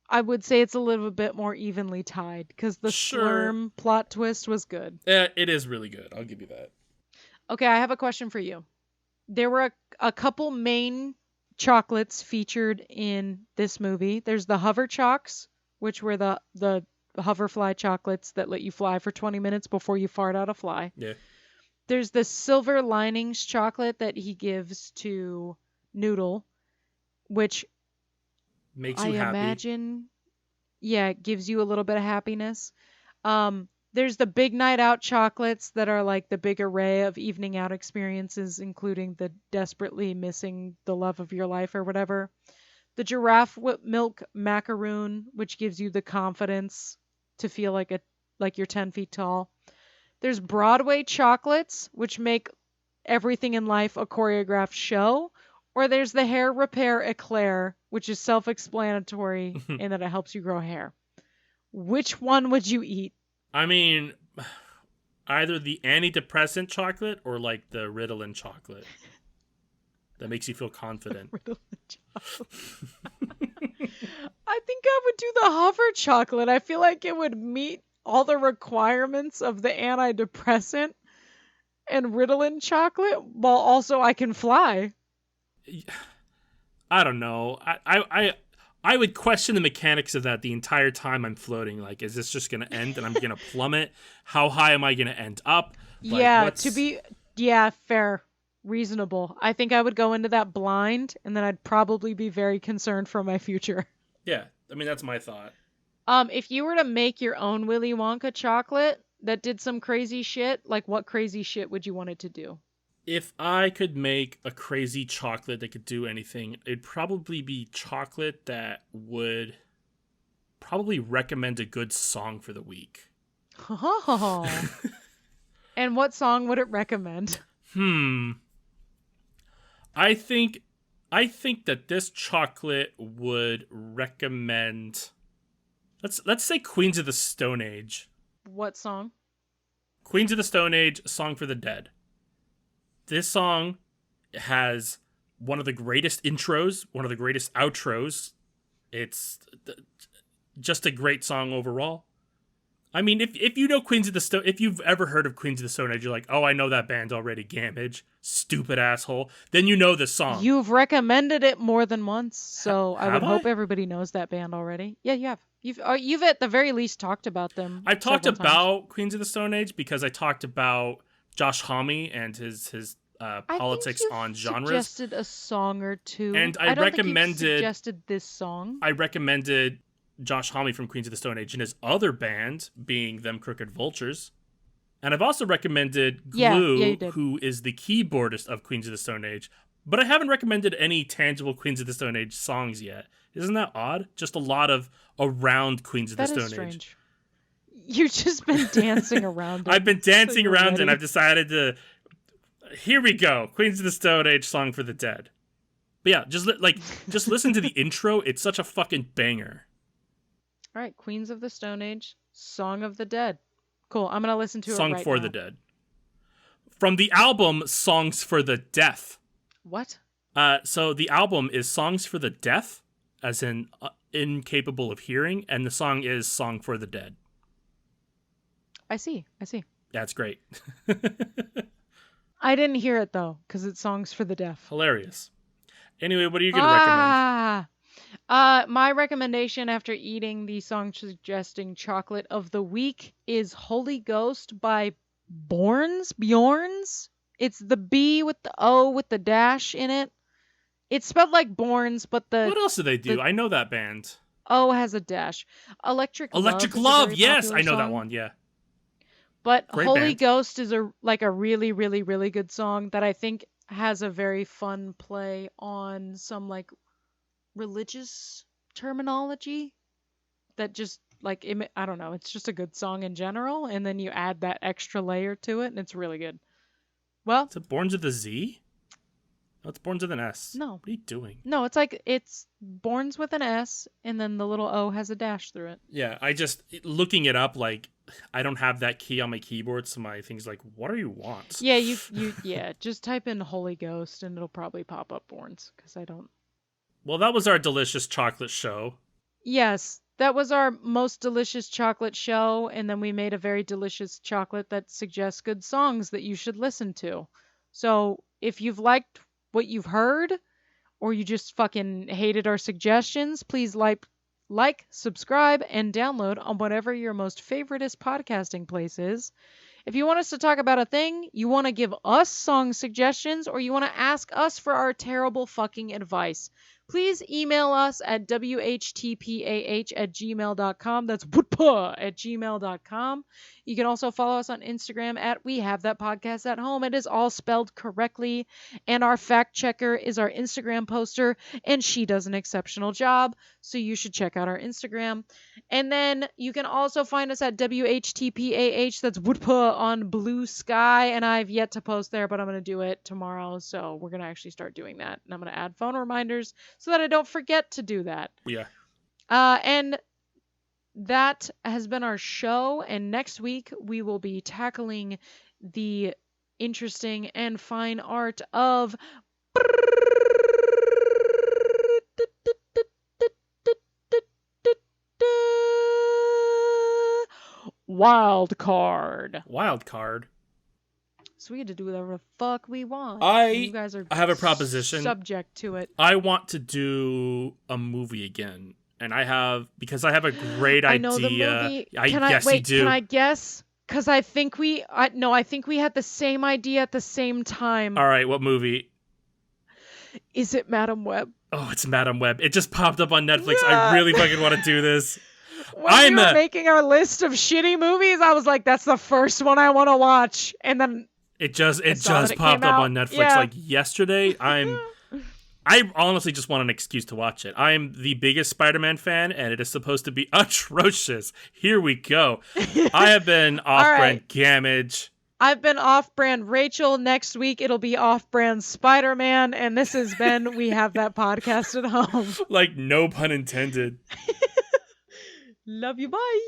I would say it's a little bit more evenly tied because the Slurm plot twist was good. Yeah, it is really good. I'll give you that. Okay, I have a question for you. There were a couple main chocolates featured in this movie. There's the Hover Chocks, which were the hoverfly chocolates that let you fly for 20 minutes before you fart out a fly. Yeah. There's the Silver Linings chocolate that he gives to Noodle, which makes you happy. I imagine, yeah, it gives you a little bit of happiness. There's the Big Night Out chocolates that are like the big array of evening out experiences, including the desperately missing the love of your life or whatever. The Giraffe Milk Macaroon, which gives you the confidence to feel like you're 10 feet tall. There's Broadway chocolates, which make everything in life a choreographed show. Or there's the Hair Repair Eclair, which is self-explanatory in that it helps you grow hair. Which one would you eat? I mean, either the antidepressant chocolate or like the Ritalin chocolate. That makes you feel confident. Ritalin chocolate. I think I would do the Hover chocolate. I feel like it would meet all the requirements of the antidepressant and Ritalin chocolate, while also I can fly. I don't know. I would question the mechanics of that the entire time I'm floating. Like, is this just going to end and I'm going to plummet? How high am I going to end up? Like, fair. Reasonable. I think I would go into that blind, and then I'd probably be very concerned for my future. Yeah, I mean, that's my thought. If you were to make your own Willy Wonka chocolate that did some crazy shit, like what crazy shit would you want it to do? If I could make a crazy chocolate that could do anything, it'd probably be chocolate that would probably recommend a good song for the week. Oh. And what song would it recommend? I think that this chocolate would recommend, let's say Queens of the Stone Age. What song? Queens of the Stone Age, Song for the Dead. This song has one of the greatest intros, one of the greatest outros. It's just a great song overall. I mean, if you know Queens of the Stone, if you've ever heard of Queens of the Stone Age, you're like, oh, I know that band already, Gamage, stupid asshole. Then you know the song. You've recommended it more than once, so I would hope everybody knows that band already. Yeah, you have. You've at the very least talked about them. I've talked about Queens of the Stone Age because I talked about Josh Homme and his politics on genres. I suggested a song or two. And I recommended. Think you suggested this song. I recommended Josh Homme from Queens of the Stone Age and his other band, being Them Crooked Vultures. And I've also recommended Glue, who is the keyboardist of Queens of the Stone Age. But I haven't recommended any tangible Queens of the Stone Age songs yet. Isn't that odd? Just a lot of around Queens of the Stone Age. That is strange. You've just been dancing around it. I've been dancing around and I've decided to... Here we go. Queens of the Stone Age, Song for the Dead. But yeah, just listen to the intro. It's such a fucking banger. All right, Queens of the Stone Age, Song of the Dead. Cool, I'm going to listen to it Song right for now. the Dead. From the album Songs for the Deaf. What? So the album is Songs for the Deaf, as in incapable of hearing, and the song is Song for the Dead. I see. Yeah, it's great. I didn't hear it, though, because it's Songs for the Deaf. Hilarious. Anyway, what are you going to recommend? My recommendation after eating the song-suggesting chocolate of the week is Holy Ghost by Bjorns. It's the B with the O with the dash in it. It's spelled like Borns, but the... What else do they do? I know that band. O has a dash. Electric Love, yes! I know song. That one, yeah. But Great Holy band. Ghost is a really, really, really good song that I think has a very fun play on some, like, religious terminology that just, like, I don't know, it's just a good song in general, and then you add that extra layer to it, and it's really good. Well... Is it Borns with a Z? No, it's Borns with an S. No. What are you doing? No, it's Borns with an S, and then the little O has a dash through it. Yeah, looking it up, like, I don't have that key on my keyboard, so my thing's like, what are you want? Yeah, yeah, just type in Holy Ghost and it'll probably pop up Borns, because I don't. Well, that was our delicious chocolate show. Yes, that was our most delicious chocolate show, and then we made a very delicious chocolate that suggests good songs that you should listen to. So if you've liked what you've heard, or you just fucking hated our suggestions, please like, subscribe, and download on whatever your most favoritist podcasting place is. If you want us to talk about a thing, you want to give us song suggestions, or you want to ask us for our terrible fucking advice, please email us at whtpah@gmail.com. That's whoopah@gmail.com. You can also follow us on Instagram at We Have That Podcast at Home. It is all spelled correctly. And our fact checker is our Instagram poster, and she does an exceptional job. So you should check out our Instagram. And then you can also find us at WHTPAH. That's whoopah on Blue Sky. And I've yet to post there, but I'm going to do it tomorrow. So we're going to actually start doing that. And I'm going to add phone reminders so that I don't forget to do that. Yeah. And that has been our show. And next week, we will be tackling the interesting and fine art of wild card. Wild card. So we get to do whatever the fuck we want. You guys are I have a proposition. Subject to it. I want to do a movie again. And because I have a great idea. I know the movie. You do. Can I guess? Because I think we had the same idea at the same time. All right, what movie? Is it Madam Web? Oh, it's Madam Web. It just popped up on Netflix. Yeah. I really fucking want to do this. When we were making our list of shitty movies, I was like, that's the first one I want to watch. And then it just popped up on Netflix like yesterday. I honestly just want an excuse to watch it. I'm the biggest Spider-Man fan, and it is supposed to be atrocious. Here we go. I have been off-brand Gamage. I've been off-brand Rachel. Next week, it'll be off-brand Spider-Man, and this has been We Have That Podcast at Home. Like, no pun intended. Love you, bye.